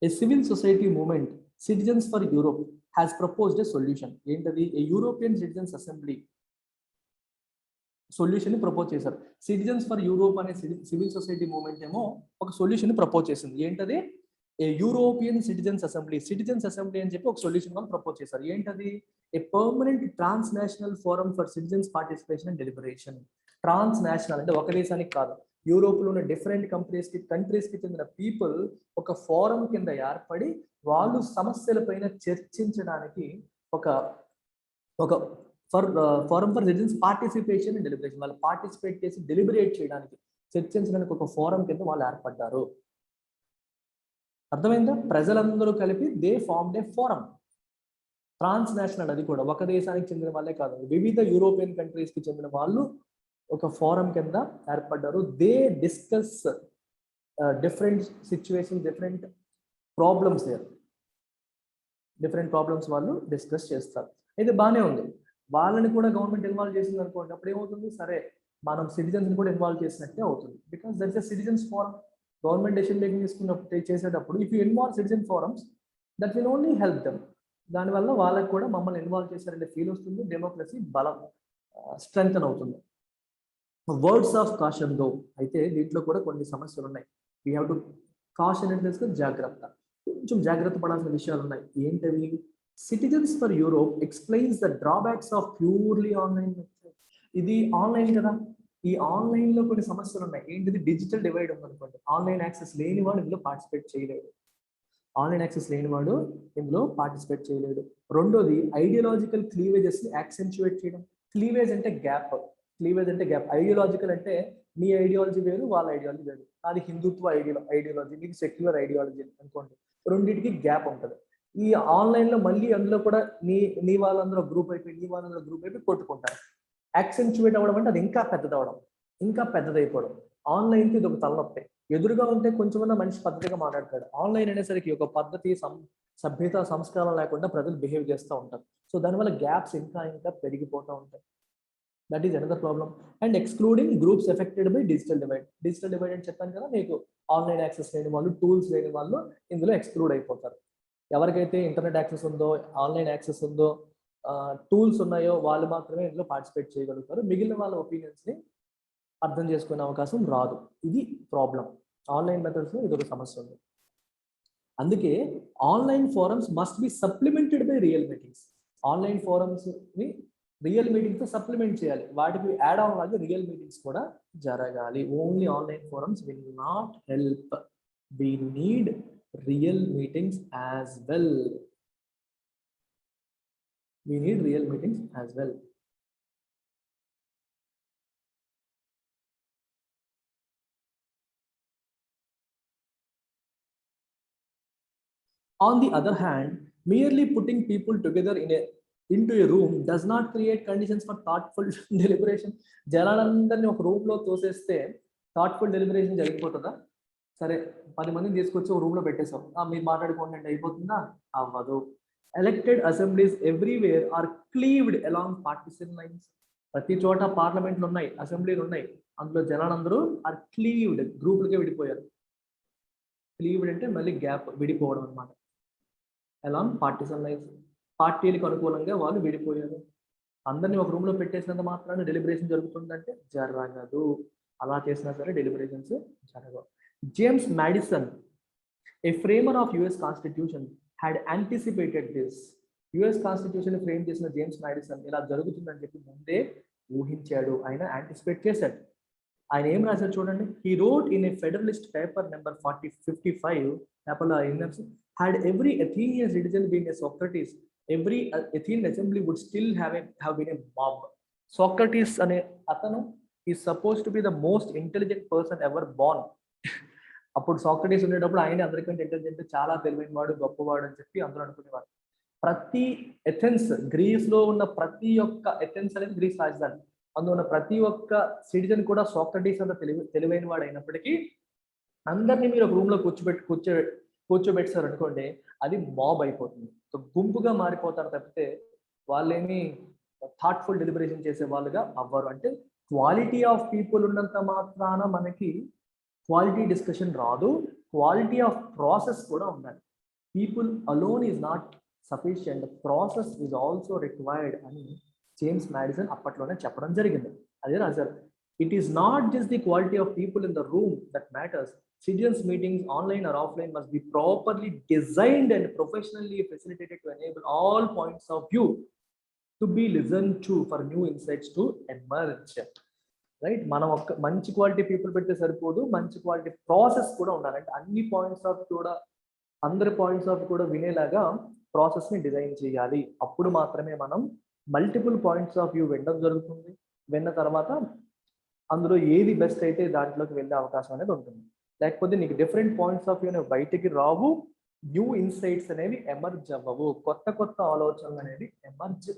A civil society movement citizens for Europe has proposed a solution. ఏంటది? A European citizens assembly solution propose చేశారు. సిటిజన్స్ ఫర్ యూరోప్ అనే సివిల్ సొసైటీ మూవ్మెంట్ ఏమో ఒక సొల్యూషన్ ప్రపోజ్ చేసింది. ఏంటది? ఏ యూరోపియన్ సిటిజన్స్ అసెంబ్లీ అని చెప్పి ఒక సొల్యూషన్ వాళ్ళు ప్రపోజ్ చేశారు. ఏంటది? A permanent transnational forum for citizens participation and deliberation. Transnational అంటే ఒక దేశానికి కాదు, యూరోప్ లో ఉన్న డిఫరెంట్ కంట్రీస్ కి చెందిన పీపుల్ ఒక ఫోరం కింద ఏర్పడి వాళ్ళు సమస్యల పైన చర్చించడానికి ఒక ఒక forum for citizens participation and deliberation, వాళ్ళు పార్టిసిపేట్ చేసి డెలిబరేట్ చేయడానికి, చర్చించడానికి ఒక ఫోరం కింద వాళ్ళు ఏర్పడ్డారు. అర్థమైందా? ప్రజలందరూ కలిపి they formed A forum. Transnational, అది కూడా ఒక దేశానికి చెందిన వాళ్ళే కాదు, వివిధ యూరోపియన్ కంట్రీస్ కి చెందిన వాళ్ళు ఒక ఫోరం కింద ఏర్పడ్డారు. They discuss different situation, different problems వాళ్ళు డిస్కస్ చేస్తారు. అయితే బాగానే ఉంది, వాళ్ళని కూడా గవర్నమెంట్ ఇన్వాల్వ్ చేసింది అనుకోండి, అప్పుడు ఏమవుతుంది? సరే, మనం సిటిజన్స్ కూడా ఇన్వాల్వ్ చేసినట్టే అవుతుంది. Because that's a citizens forum. Government decision making తీసుకున్నప్పుడు చేసేటప్పుడు if you involve citizen forums that will only help them. దానివల్ల వాళ్ళకి కూడా మమ్మల్ని ఇన్వాల్వ్ చేశారంటే ఫీల్ వస్తుంది, డెమోక్రసీ బలం స్ట్రెంగ్తన్ అవుతుంది. వర్డ్స్ ఆఫ్ కాషన్ దో, అయితే దీంట్లో కూడా కొన్ని సమస్యలు ఉన్నాయి. వీ హ్యావ్ టు కాషన్ అంటే తెలుసుకొని జాగ్రత్త, కొంచెం జాగ్రత్త పడాల్సిన విషయాలు ఉన్నాయి. ఏంటవి? Citizens for Europe explains the drawbacks of purely online. ఇది ఆన్లైన్ కదా, ఈ ఆన్లైన్ లో కొన్ని సమస్యలు ఉన్నాయి. ఏంటిది? డిజిటల్ డివైడ్ ఉందనుకోండి, ఆన్లైన్ యాక్సెస్ లేనివాడు ఇందులో పార్టిసిపేట్ చేయలేడు. రెండోది, ఐడియాలజికల్ క్లీవేజెస్ ని యాక్సెంచుయేట్ చేయడం. క్లీవేజ్ అంటే గ్యాప్, ఐడియాలజికల్ అంటే మీ ఐడియాలజీ వేరు, వాళ్ళ ఐడియాలజీ వేరు. అది హిందుత్వ ఐడియాలజీ, మీకు సెక్యులర్ ఐడియాలజీ అనుకోండి, రెండింటికి గ్యాప్ ఉంటుంది. ఈ ఆన్లైన్ లో మళ్ళీ అందులో కూడా నీ వాళ్ళందరూ గ్రూప్ అయిపోయి కొట్టుకుంటారు. యాక్సెంచువేట్ అవ్వడం అంటే అది ఇంకా పెద్దదవడం, ఇంకా పెద్దదైపోవడం. ఆన్లైన్కి ఇది ఒక తలనొప్పి. ఎదురుగా ఉంటే కొంచెమన్నా మనిషి పద్ధతిగా మాట్లాడతాడు. ఆన్లైన్ అనేసరికి ఒక పద్ధతి, సభ్యత, సంస్కారం లేకుండా ప్రజలు బిహేవ్ చేస్తూ ఉంటారు. సో దానివల్ల గ్యాప్స్ ఇంకా పెరిగిపోతూ ఉంటాయి. That is another problem. And excluding groups affected by digital divide అని చెప్పాను కదా మీకు. ఆన్లైన్ యాక్సెస్ లేని వాళ్ళు, టూల్స్ లేని వాళ్ళు ఇందులో ఎక్స్క్లూడ్ అయిపోతారు. ఎవరికైతే ఇంటర్నెట్ యాక్సెస్ ఉందో, ఆన్లైన్ యాక్సెస్ ఉందో, టూల్స్ ఉన్నాయో వాళ్ళు మాత్రమే ఇందులో పార్టిసిపేట్ చేయగలుగుతారు. మిగిలిన వాళ్ళ ఒపీనియన్స్ ని అర్థం చేసుకునే అవకాశం రాదు. ఇది ప్రాబ్లం. ఆన్లైన్ మెథడ్స్ లో ఇది ఒక సమస్య ఉంది. అందుకే online forums must be supplemented by real meetings. Online forums ని రియల్ మీటింగ్స్ తో సప్లిమెంట్ చేయాలి, వాటికి యాడ్ ఆన్ లాగా రియల్ మీటింగ్స్ కూడా జరగాలి. Only online forums will not help. We need real meetings as well. On the other hand, merely putting people together into a room does not create conditions for thoughtful deliberation. జనాలందరినీ ఒక room లో తోసేస్తే thoughtful deliberation జరిగిపోతుందా? సరే, 10 మందిని తీసుకొచ్చి ఒక room లో పెట్టేసాం, మీరు మాట్లాడుకోండి అంటే అయిపోతుందా? అవ్వదు. Elected assemblies everywhere are cleaved along partisan lines. ప్రతి చోట పార్లమెంట్లు ఉన్నాయి, అసెంబ్లీలు ఉన్నాయి, అందులో జనాలందరూ ఆర్ క్లీవ్డ్, గ్రూపులకే విడిపోయారు. క్లీవ్డ్ అంటే మళ్ళీ గ్యాప్, విడిపోవడం అనమాట. అలాంగ్ పార్టిసన్ లైన్స్, పార్టీలకు అనుకూలంగా వాళ్ళు విడిపోయారు. అందరినీ ఒక రూమ్ లో పెట్టేసినంత మాత్రాన్ని డెలిబరేషన్ జరుగుతుందంటే జరగదు. అలా చేసినా సరే డెలిబరేషన్స్ జరగవు. James Madison, A framer of US constitution, had anticipated this. US constitution frame చేసిన జేమ్స్ మాడిసన్ ఇలా జరుగుతుందని చెప్పి ముందే ఊహించాడు, ఆయన యాంటిసిపేట్ చేశాడు. ఆయన ఏం రాశారు చూడండి. He wrote in a federalist paper number 55 పేపర్లో had every Athenian citizen been a Socrates, every Athenian assembly would still have been a mob. Socrates ane atanu is supposed to be the most intelligent person ever born. అప్పుడు Socrates ఉండేటప్పుడు ఆయన అందరికంటే intelligent, చాలా తెలివైన వాడు, గొప్పవాడు అని చెప్పి అందరూ అనుకునేవారు. ప్రతి ఎథెన్స్, గ్రీస్ లో ఉన్న ప్రతి ఒక్క ఎథెన్స్ అనేది గ్రీస్ రాజధాని, అందులో ఉన్న ప్రతి ఒక్క సిటిజన్ కూడా సాక్రటీస్ అంత తెలివైన వాడు అయినప్పటికీ అందరినీ మీరు ఒక రూమ్ లో కూర్చోబెట్టారు అనుకోండి, అది మాబ్ అయిపోతుంది. సో గుంపుగా మారిపోతారు తప్పితే వాళ్ళేమి థాట్ఫుల్ డెలిబరేషన్ చేసే వాళ్ళుగా అవ్వరు. అంటే క్వాలిటీ ఆఫ్ పీపుల్ ఉన్నంత మాత్రాన మనకి క్వాలిటీ డిస్కషన్ రాదు, క్వాలిటీ ఆఫ్ ప్రాసెస్ కూడా ఉండాలి. People alone is not sufficient, process is also required అని జేమ్స్ మాడిసన్ అప్పట్లోనే చెప్పడం జరిగింది. అదే రాశారు, it is not just the quality of people in the room that matters. Citizens meetings, online or offline, must be properly designed and professionally facilitated to enable all points of view to be listened to for new insights to emerge. Right, మనం ఒక మంచి quality people పెడితే సరిపోదు, మంచి quality process కూడా ఉండాలి. అంటే అన్ని పాయింట్స్ ఆఫ్ కూడా, అందరి పాయింట్స్ ఆఫ్ కూడా వినేలాగా ప్రాసెస్ని డిజైన్ చేయాలి. అప్పుడు మాత్రమే మనం మల్టిపుల్ పాయింట్స్ ఆఫ్ వ్యూ వినడం జరుగుతుంది. విన్న తర్వాత అందులో ఏది బెస్ట్ అయితే దాంట్లోకి వెళ్ళే అవకాశం అనేది ఉంటుంది. లేకపోతే నీకు డిఫరెంట్ పాయింట్స్ ఆఫ్ వ్యూ అనేవి బయటికి రావు, న్యూ ఇన్సైట్స్ అనేవి ఎమర్జ్ అవ్వవు, కొత్త కొత్త ఆలోచనలు అనేవి ఎమర్జ్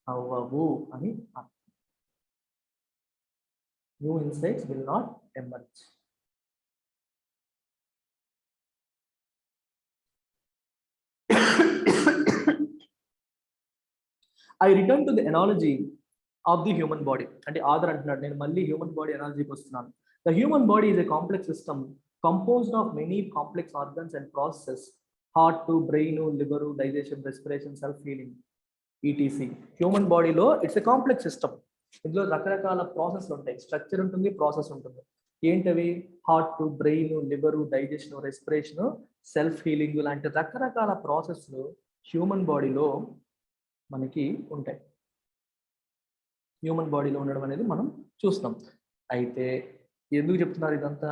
అవ్వవు అని అర్థం. New insights will not emerge. I return to the analogy of the human body. అంటే ఆదర్ అంటున్నాడు, నేను మళ్ళీ హ్యూమన్ బాడీ ఎనాలజీకి వస్తున్నాను. The human body is a complex system composed of many complex organs and processes: heart, brain, liver, digestion, respiration, self-healing, etc. Human బాడీలో it's a complex system. ఇందులో రకరకాల ప్రాసెస్లు ఉంటాయి, స్ట్రక్చర్ ఉంటుంది, ప్రాసెస్ ఉంటుంది. ఏంటవి? Heart, brain, liver, digestion, respiration, self healing లాంటి రకరకాల ప్రాసెస్లు హ్యూమన్ బాడీలో మనకి ఉంటాయి. హ్యూమన్ బాడీలో ఉండడం అనేది మనం చూస్తాం. అయితే ఎందుకు చెప్తున్నారు ఇదంతా?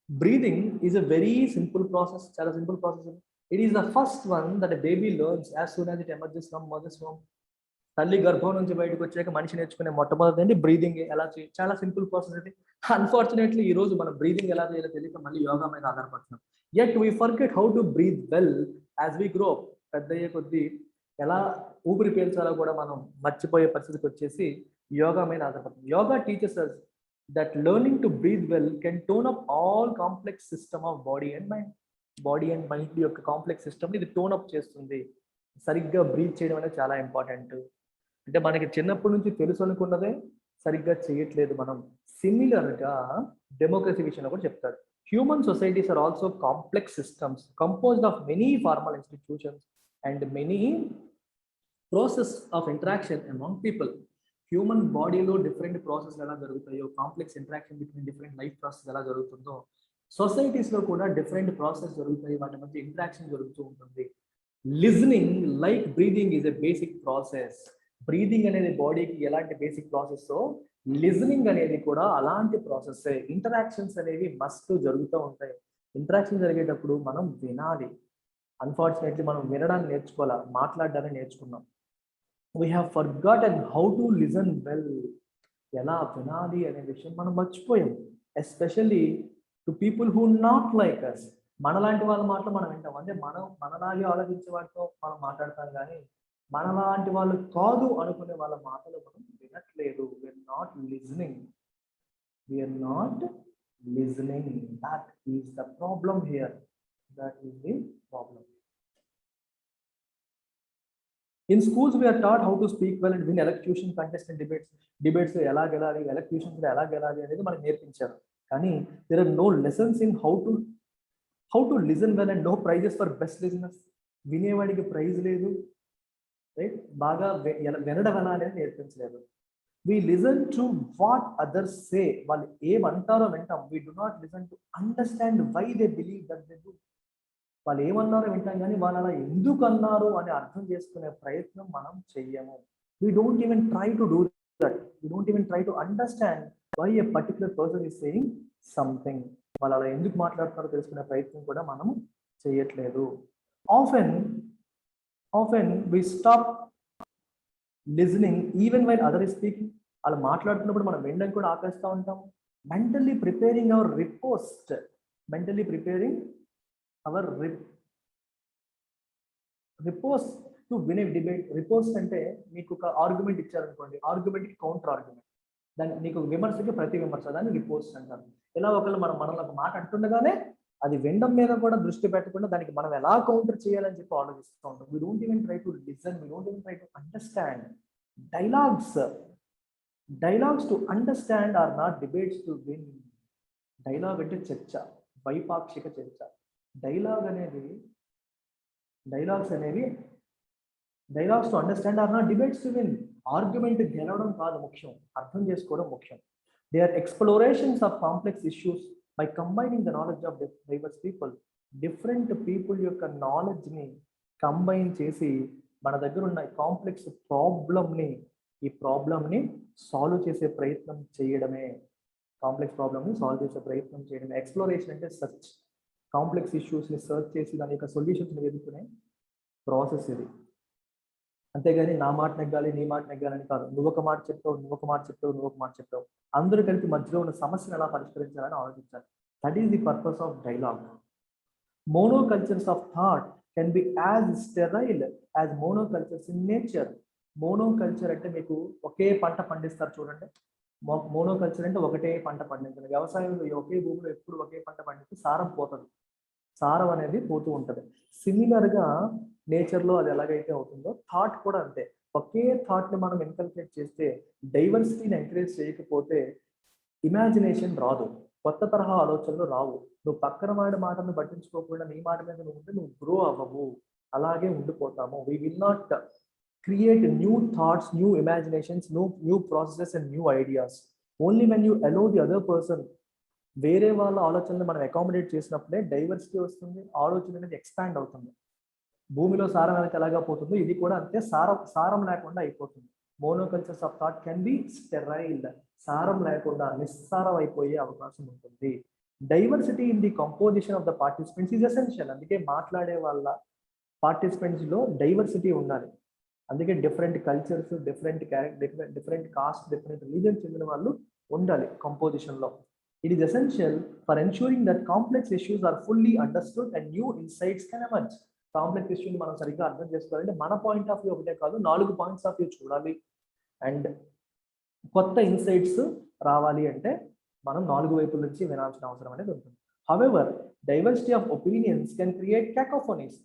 Breathing is a very simple process, చాలా simple process. It is the first one that a baby learns as soon as it emerges from mother's womb. తల్లి గర్భం నుంచి బయటకు వచ్చాక మనిషి నేర్చుకునే మొట్టమొదటి ఏంటి? బ్రీదింగ్ ఎలా చేయాలి. చాలా సింపుల్ ప్రాసెస్ ఇది. అన్ఫార్చునేట్లీ ఈ రోజు మనం బ్రీదింగ్ ఎలా చేయాలో తెలియక మళ్ళీ యోగా మీద ఆధారపడుతున్నాం. Yet we forget how to breathe well as we grow. పెద్ద అయ్యే కొద్దీ ఎలా ఊపిరి పీల్చాలో కూడా మనం మర్చిపోయే పరిస్థితికి వచ్చేసి యోగా మీద ఆధారపడుతుంది. Yoga teachers us that learning to breathe well can tone up all complex system of body and mind. Body and mind యొక్క కాంప్లెక్స్ సిస్టమ్ని ఇది టోన్ అప్ చేస్తుంది. సరిగ్గా బ్రీత్ చేయడం అనేది చాలా ఇంపార్టెంట్. అంటే మనకి చిన్నప్పటి నుంచి తెలుసు అనుకున్నదే సరిగ్గా చేయట్లేదు మనం. సిమిలర్గా డెమోక్రసీ విషయంలో కూడా చెప్తాడు. Human societies are also complex systems composed of many formal institutions and many process of interaction among people. Human బాడీలో డిఫరెంట్ ప్రాసెస్ ఎలా జరుగుతాయో, complex interaction between different life process ఎలా జరుగుతుందో, సొసైటీస్లో కూడా డిఫరెంట్ ప్రాసెస్ జరుగుతాయి, వాటి మధ్య ఇంటరాక్షన్ జరుగుతూ ఉంటుంది. Listening like breathing is a basic process. Breathing అనేది బాడీకి ఎలాంటి బేసిక్ ప్రాసెస్, లిజనింగ్ అనేది కూడా అలాంటి ప్రాసెస్. ఇంటరాక్షన్స్ అనేవి మస్ట్ జరుగుతూ ఉంటాయి. ఇంటరాక్షన్ జరిగేటప్పుడు మనం వినాలి. అన్ఫార్చునేట్లీ మనం వినడాన్ని నేర్చుకోవాలా, మాట్లాడడాన్ని నేర్చుకున్నాం. We have forgotten how to listen well. ఎలా వినాలి అనే విషయం మనం మర్చిపోయాం. Especially to people who not like us. మనలాంటి వాళ్ళ మాటలు మనం వింటాం. అంటే మనలాగే ఆలోచించే వాటితో మనం మాట్లాడతాం, కానీ మనలాంటి వాళ్ళు కాదు అనుకునే వాళ్ళ మాటలు మనం వినట్లేదు. We are not listening. We are not listening. That is the problem here. That is the problem. In schools, we are taught how to speak well and win elocution contests and debates. Debates ఎలా గెలాలి, elocutions ఎలా గెలాలి అనేది మనకు నేర్పించారు. కానీ there are no lessons in how to listen well and no prizes for best listeners. వినేవాడికి prize లేదు, right? బాగా వినడం ఎలా అనేది నేర్పించలేదు. We listen to what others say. వాళ్ళు ఏమంటారో వింటాం. We do not listen to understand why they believe that they do. వాళ్ళు ఏమన్నారో వింటాం, కానీ వాళ్ళు అలా ఎందుకు అన్నారు అని అర్థం చేసుకునే ప్రయత్నం మనం చెయ్యము. We don't even try to do that. We don't even try to understand why a particular person is saying something. వాళ్ళు అలా ఎందుకు మాట్లాడుతున్నారో తెలుసుకునే ప్రయత్నం కూడా మనం చేయట్లేదు. Often we stop listening even while other is speaking. వాళ్ళు మాట్లాడుతున్నప్పుడు మనం వినడం కూడా ఆపేస్తూ ఉంటాం. Mentally preparing our riposte. Mentally preparing our riposte to win a debate. Riposte అంటే మీకు ఒక ఆర్గ్యుమెంట్ ఇచ్చారనుకోండి, ఆర్గ్యుమెంట్కి కౌంటర్ ఆర్గ్యుమెంట్. దాన్ని నీకు విమర్శకి ప్రతి విమర్శ, దాన్ని రిపోర్ట్స్ అంటారు. ఇలా ఒకళ్ళు మనల్ని ఒక మాట అంటుండగానే అది వినడం మీద కూడా దృష్టి పెట్టకుండా దానికి మనం ఎలా కౌంటర్ చేయాలని చెప్పి ఆలోచిస్తూ ఉంటాం. We don't even try to listen, we don't even try to understand. Dialogues to understand are not debates to win. Dialogue అంటే చర్చ, వైపాక్షిక చర్చ. Dialogues to understand are not debates to win. Argument గెలవడం కాదు ముఖ్యం, అర్థం చేసుకోవడం ముఖ్యం. They are explorations of complex issues by combining the knowledge of diverse people. Different people యొక్క నాలెడ్జ్ని కంబైన్ చేసి మన దగ్గర ఉన్న కాంప్లెక్స్ ప్రాబ్లమ్ని సాల్వ్ చేసే ప్రయత్నం చేయడమే. ఎక్స్ప్లోరేషన్ అంటే సెర్చ్. కాంప్లెక్స్ ఇష్యూస్ని సెర్చ్ చేసి దాని యొక్క సొల్యూషన్స్ని వెతుకునే ప్రాసెస్ ఇది. అంతేగాని నా మాట నెగ్గాలి, నీ మాట నెగ్గాలని కాదు. నువ్వు ఒక మాట చెప్తావు, అందరూ కలిపి మధ్యలో ఉన్న సమస్యను ఎలా పరిష్కరించాలని ఆలోచించాలి. That is the purpose of dialogue. Monocultures of thought can be as sterile as monocultures in nature. Monoculture అంటే మీకు ఒకే పంట పండిస్తారు చూడండి. మోనోకల్చర్ అంటే ఒకటే పంట పండించడం. వ్యవసాయంలో ఒకే భూమిలో ఎప్పుడు ఒకే పంట పండిస్తే సారం పోతుంది, సారం అనేది పోతూ ఉంటుంది. సిమిలర్గా నేచర్లో అది ఎలాగైతే అవుతుందో థాట్ కూడా అంతే. ఒకే థాట్ని మనం ఇన్కల్కేట్ చేస్తే, డైవర్సిటీని ఎంకరేజ్ చేయకపోతే ఇమాజినేషన్ రాదు, కొత్త తరహా ఆలోచనలు రావు. నువ్వు పక్కన వాడి మాటను పట్టించుకోకుండా నీ మాట మీద నువ్వు ఉంటే నువ్వు గ్రో అవ్వవు, అలాగే ఉండిపోతాము. We will not create new thoughts, new imaginations, new processes and new ideas. Only when you allow the other person, వేరే వాళ్ళ ఆలోచనలు మనం అకామిడేట్ చేసినప్పుడే డైవర్సిటీ వస్తుంది, ఆలోచన అనేది ఎక్స్పాండ్ అవుతుంది. భూమిలో సారం అనేది ఎలాగా పోతుందో ఇది కూడా అంతే, సారం లేకుండా అయిపోతుంది. Monocultures of thought can be sterile. సారం లేకుండా నిస్సారం అయిపోయే అవకాశం ఉంటుంది. Diversity in the composition of the participants is essential. అందుకే మాట్లాడే వాళ్ళ పార్టిసిపెంట్స్ లో డైవర్సిటీ ఉండాలి. అందుకే different cultures, different caste, different religion చెందిన వాళ్ళు ఉండాలి కంపోజిషన్లో. It is essential for ensuring that complex issues are fully understood and new insights can emerge. Complex ఇష్యూని మనం సరిగ్గా అర్థం చేసుకోవాలంటే మన పాయింట్ ఆఫ్ వ్యూ ఒకటే కాదు, 4 పాయింట్స్ ఆఫ్ వ్యూ చూడాలి. అండ్ కొత్త ఇన్సైట్స్ రావాలి అంటే మనం 4 వైపుల నుంచి వినాల్సిన అవసరం అనేది ఉంటుంది. However, diversity of opinions can create cacophonies.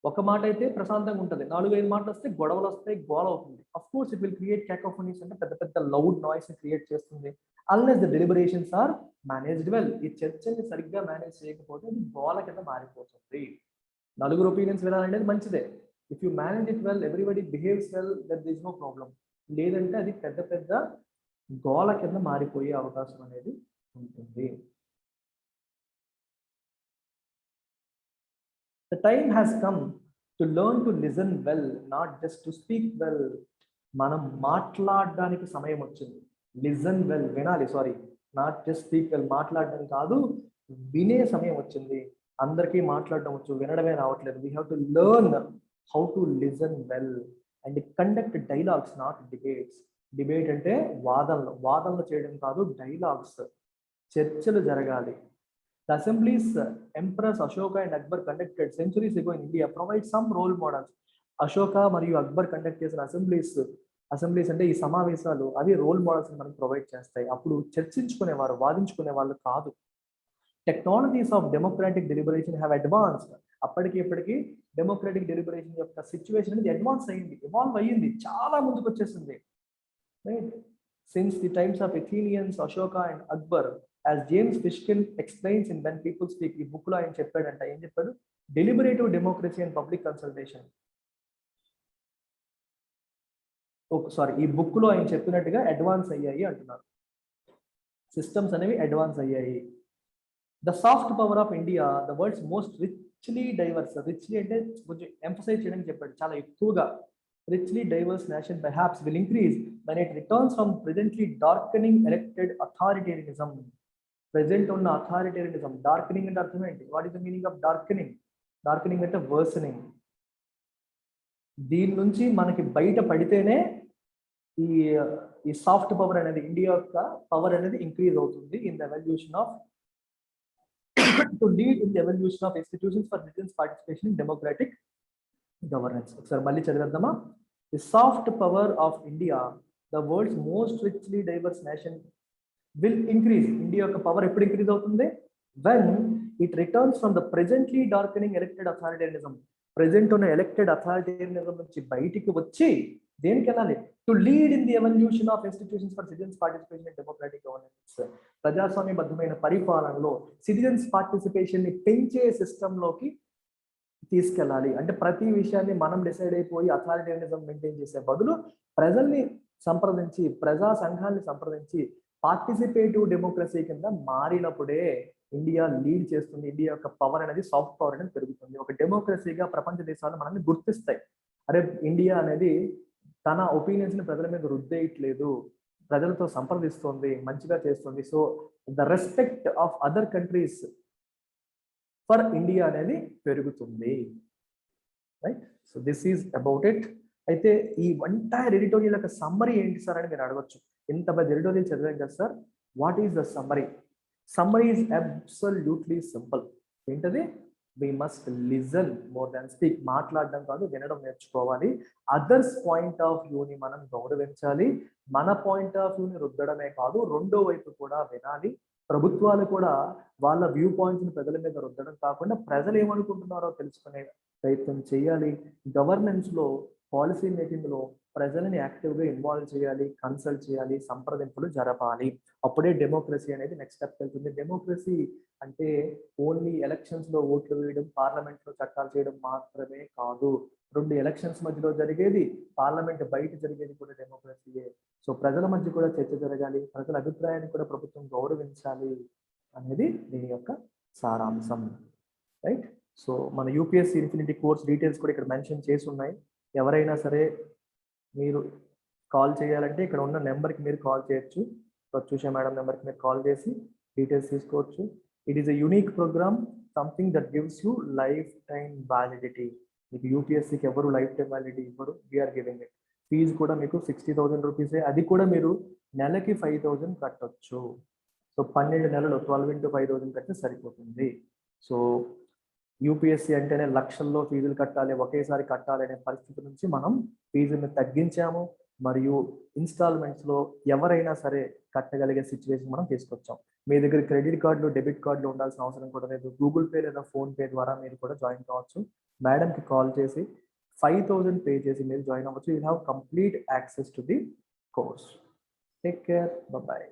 ఒక మాట అయితే ప్రశాంతంగా ఉంటుంది, 4-5 మాటలు వస్తే గొడవలు వస్తాయి, గోల అవుతుంది. Of course it will create cacophonies, అంటే పెద్ద పెద్ద లౌడ్ నాయిస్ క్రియేట్ చేస్తుంది. Unless the deliberations are managed well. ఈ చర్చని సరిగ్గా మేనేజ్ చేయకపోతే అది గోల కింద మారిపోతుంది. 4 ఒపీనియన్స్ వినాలంటే మంచిదే. If you manage it well, everybody behaves well, that this no problem. లేదంటే అది పెద్ద పెద్ద గోల కింద మారిపోయే అవకాశం అనేది ఉంటుంది. The time has come to learn to listen well, not just to speak well. మనం మాట్లాడడానికి సమయం వచ్చింది. లిజన్ వెల్, వినాలి, నాట్ జస్ట్ స్పీక్ వెల్. మాట్లాడడం కాదు, వినే సమయం వచ్చింది. అందరికీ మాట్లాడడం వచ్చు, వినడమే రావట్లేదు. We have to learn how to listen well and conduct dialogues, not debates. Debate అంటే వాదనలు చేయడం కాదు, డైలాగ్స్, చర్చలు జరగాలి. The assemblies Emperors Ashoka and Akbar conducted centuries ago in India provide some role models. Ashoka మరియు Akbar conduct చేసిన assemblies అంటే ఈ సమావేశాలు అవి రోల్ మోడల్స్ మనకు ప్రొవైడ్ చేస్తాయి. అప్పుడు చర్చించుకునేవారు, వాదించుకునే వాళ్ళు కాదు. Technologies of democratic deliberation have advanced. అప్పటికి ఇప్పటికీ డెమోక్రాటిక్ డెలిబరేషన్ యొక్క సిచ్యువేషన్ అనేది అడ్వాన్స్ అయ్యింది, ఇవాల్వ్ అయ్యింది, చాలా ముందుకు వచ్చేసింది. Right, since the times of Athenians, Ashoka and Akbar, as James Fishkin explains in When People Speak, ఈ బుక్ లో ఆయన చెప్పాడంట. ఏం చెప్పాడు? Deliberative democracy and public consultation. ఈ బుక్ లో ఆయన చెప్పినట్టుగా అడ్వాన్స్ అయ్యాయి అంటున్నారు. సిస్టమ్స్ అనేవి అడ్వాన్స్ అయ్యాయి. The soft power of India, the world's most richly divorce. Richly అంటే కొంచెం ఎంఫసైజ్ చేయడానికి చెప్పాడు, చాలా ఎక్కువగా. Richly diverse nation perhaps will increase when it returns from presently darkening elected authoritarianism. Present ఉన్న అథారిటేరియనిజం, డార్కెనింగ్ అంటే అర్థం ఏంటి? What is the meaning of darkening? Darkening అంటే వర్సనింగ్. దీని నుంచి మనకి బయట పడితేనే ఈ సాఫ్ట్ పవర్ అనేది, ఇండియా యొక్క పవర్ అనేది ఇంక్రీజ్ అవుతుంది. In the evolution of to lead in the evolution of institutions for citizens participation in democratic governance. ఒకసారి మళ్ళీ చదివేద్దామా? The soft power of India the world's most richly diverse nation will increase. India యొక్క power ఎప్పుడు increase అవుతుంది? When it returns from the presently darkening elected authoritarianism. Present ఉన్న elected authoritarianism నుంచి బయటికి వచ్చి దేనికి వెళ్ళాలి? To lead in the evolution of institutions for citizens participation in democratic governance. ప్రజాస్వామ్యబద్ధమైన పరిపాలనలో సిటిజన్స్ పార్టిసిపేషన్ ని పెంచే సిస్టమ్ లోకి తీసుకెళ్ళాలి. అంటే ప్రతి విషయాన్ని మనం డిసైడ్ అయిపోయి అథారిటేరిజం మెయింటైన్ చేసే బదులు ప్రజల్ని సంప్రదించి, ప్రజా సంఘాన్ని సంప్రదించి పార్టిసిపేటివ్ డెమోక్రసీ కింద మారినప్పుడే ఇండియా లీడ్ చేస్తుంది. ఇండియా యొక్క పవర్ అనేది, సాఫ్ట్ పవర్ అనేది పెరుగుతుంది. ఒక డెమోక్రసీగా ప్రపంచ దేశాలు మనల్ని గుర్తిస్తాయి. అరే ఇండియా అనేది తన ఒపీనియన్స్ ని ప్రజల మీద రుద్దేయట్లేదు, ప్రజలతో సంప్రదిస్తుంది, మంచిగా చేస్తుంది. So the respect of other countries for India అనేది పెరుగుతుంది. Right? So this is about it. అయితే ఈ ఎంటైర్ ఎడిటోరియల్ యొక్క సమ్మరీ ఏంటి సార్ అని మీరు అడగొచ్చు. ఇంత పెద్ద ఎడిటోరియల్ చదివాం కదా sir, what is the summary? Summary is absolutely simple. ఏంటది? we must listen more than speak. మాట్లాడడం కాదు, వినడం నేర్చుకోవాలి. అదర్స్ పాయింట్ ఆఫ్ వ్యూని మనం గౌరవించాలి. మన పాయింట్ ఆఫ్ వ్యూని రుద్దడమే కాదు, రెండో వైపు కూడా వినాలి. ప్రభుత్వాలు కూడా వాళ్ళ వ్యూ పాయింట్స్ ని ప్రజల మీద రుద్దడం కాకుండా ప్రజలు ఏమనుకుంటున్నారో తెలుసుకునే ప్రయత్నం చేయాలి. గవర్నెన్స్ లో, పాలసీ మేకింగ్ లో ప్రజలని యాక్టివ్గా ఇన్వాల్వ్ చేయాలి, కన్సల్ట్ చేయాలి, సంప్రదింపులు జరపాలి. అప్పుడే డెమోక్రసీ అనేది నెక్స్ట్ స్టెప్ వెళ్తుంది. డెమోక్రసీ అంటే ఓన్లీ ఎలక్షన్స్ లో ఓట్లు వేయడం, పార్లమెంట్ లో చట్టాలు చేయడం మాత్రమే కాదు. 2 ఎలక్షన్స్ మధ్యలో జరిగేది, పార్లమెంట్ బయట జరిగేది కూడా డెమోక్రసీయే. సో ప్రజల మధ్య కూడా చర్చ జరగాలి, ప్రజల అభిప్రాయాన్ని కూడా ప్రభుత్వం గౌరవించాలి అనేది దీని యొక్క సారాంశం. రైట్? సో మన యూపీఎస్సీ ఇన్ఫినిటీ కోర్స్ డీటెయిల్స్ కూడా ఇక్కడ మెన్షన్ చేసి ఉన్నాయి. ఎవరైనా సరే మీరు కాల్ చేయాలంటే ఇక్కడ ఉన్న నెంబర్కి మీరు కాల్ చేయొచ్చు. ప్రత్యూష మేడం నెంబర్కి మీరు కాల్ చేసి డీటెయిల్స్ తీసుకోవచ్చు. It is a unique programme, something that gives you lifetime validity. మీకు యూపీఎస్సీకి ఎవరు లైఫ్ టైం వ్యాలిడిటీ ఇవ్వరు, వీఆర్ గివింగ్ ఇట్. ఫీజు కూడా మీకు 60,000 రూపీసే. అది కూడా మీరు నెలకి 5,000 కట్టొచ్చు. సో 12 నెలలు 12 into 5,000 కడితే సరిపోతుంది. సో యూపీఎస్సీ అంటేనే లక్షల్లో ఫీజులు కట్టాలి, ఒకేసారి కట్టాలి అనే పరిస్థితి నుంచి మనం ఫీజుని తగ్గించాము. మరియు ఇన్స్టాల్మెంట్స్లో ఎవరైనా సరే కట్టగలిగే సిచ్యువేషన్ మనం తీసుకొచ్చాం. మీ దగ్గర క్రెడిట్ కార్డులు, డెబిట్ కార్డులు ఉండాల్సిన అవసరం కూడా లేదు. గూగుల్ పే లేదా ఫోన్పే ద్వారా మీరు కూడా జాయిన్ కావచ్చు. మేడంకి కాల్ చేసి 5,000 పే చేసి మీరు జాయిన్ అవ్వచ్చు. You have complete access to the course. Take care, bye.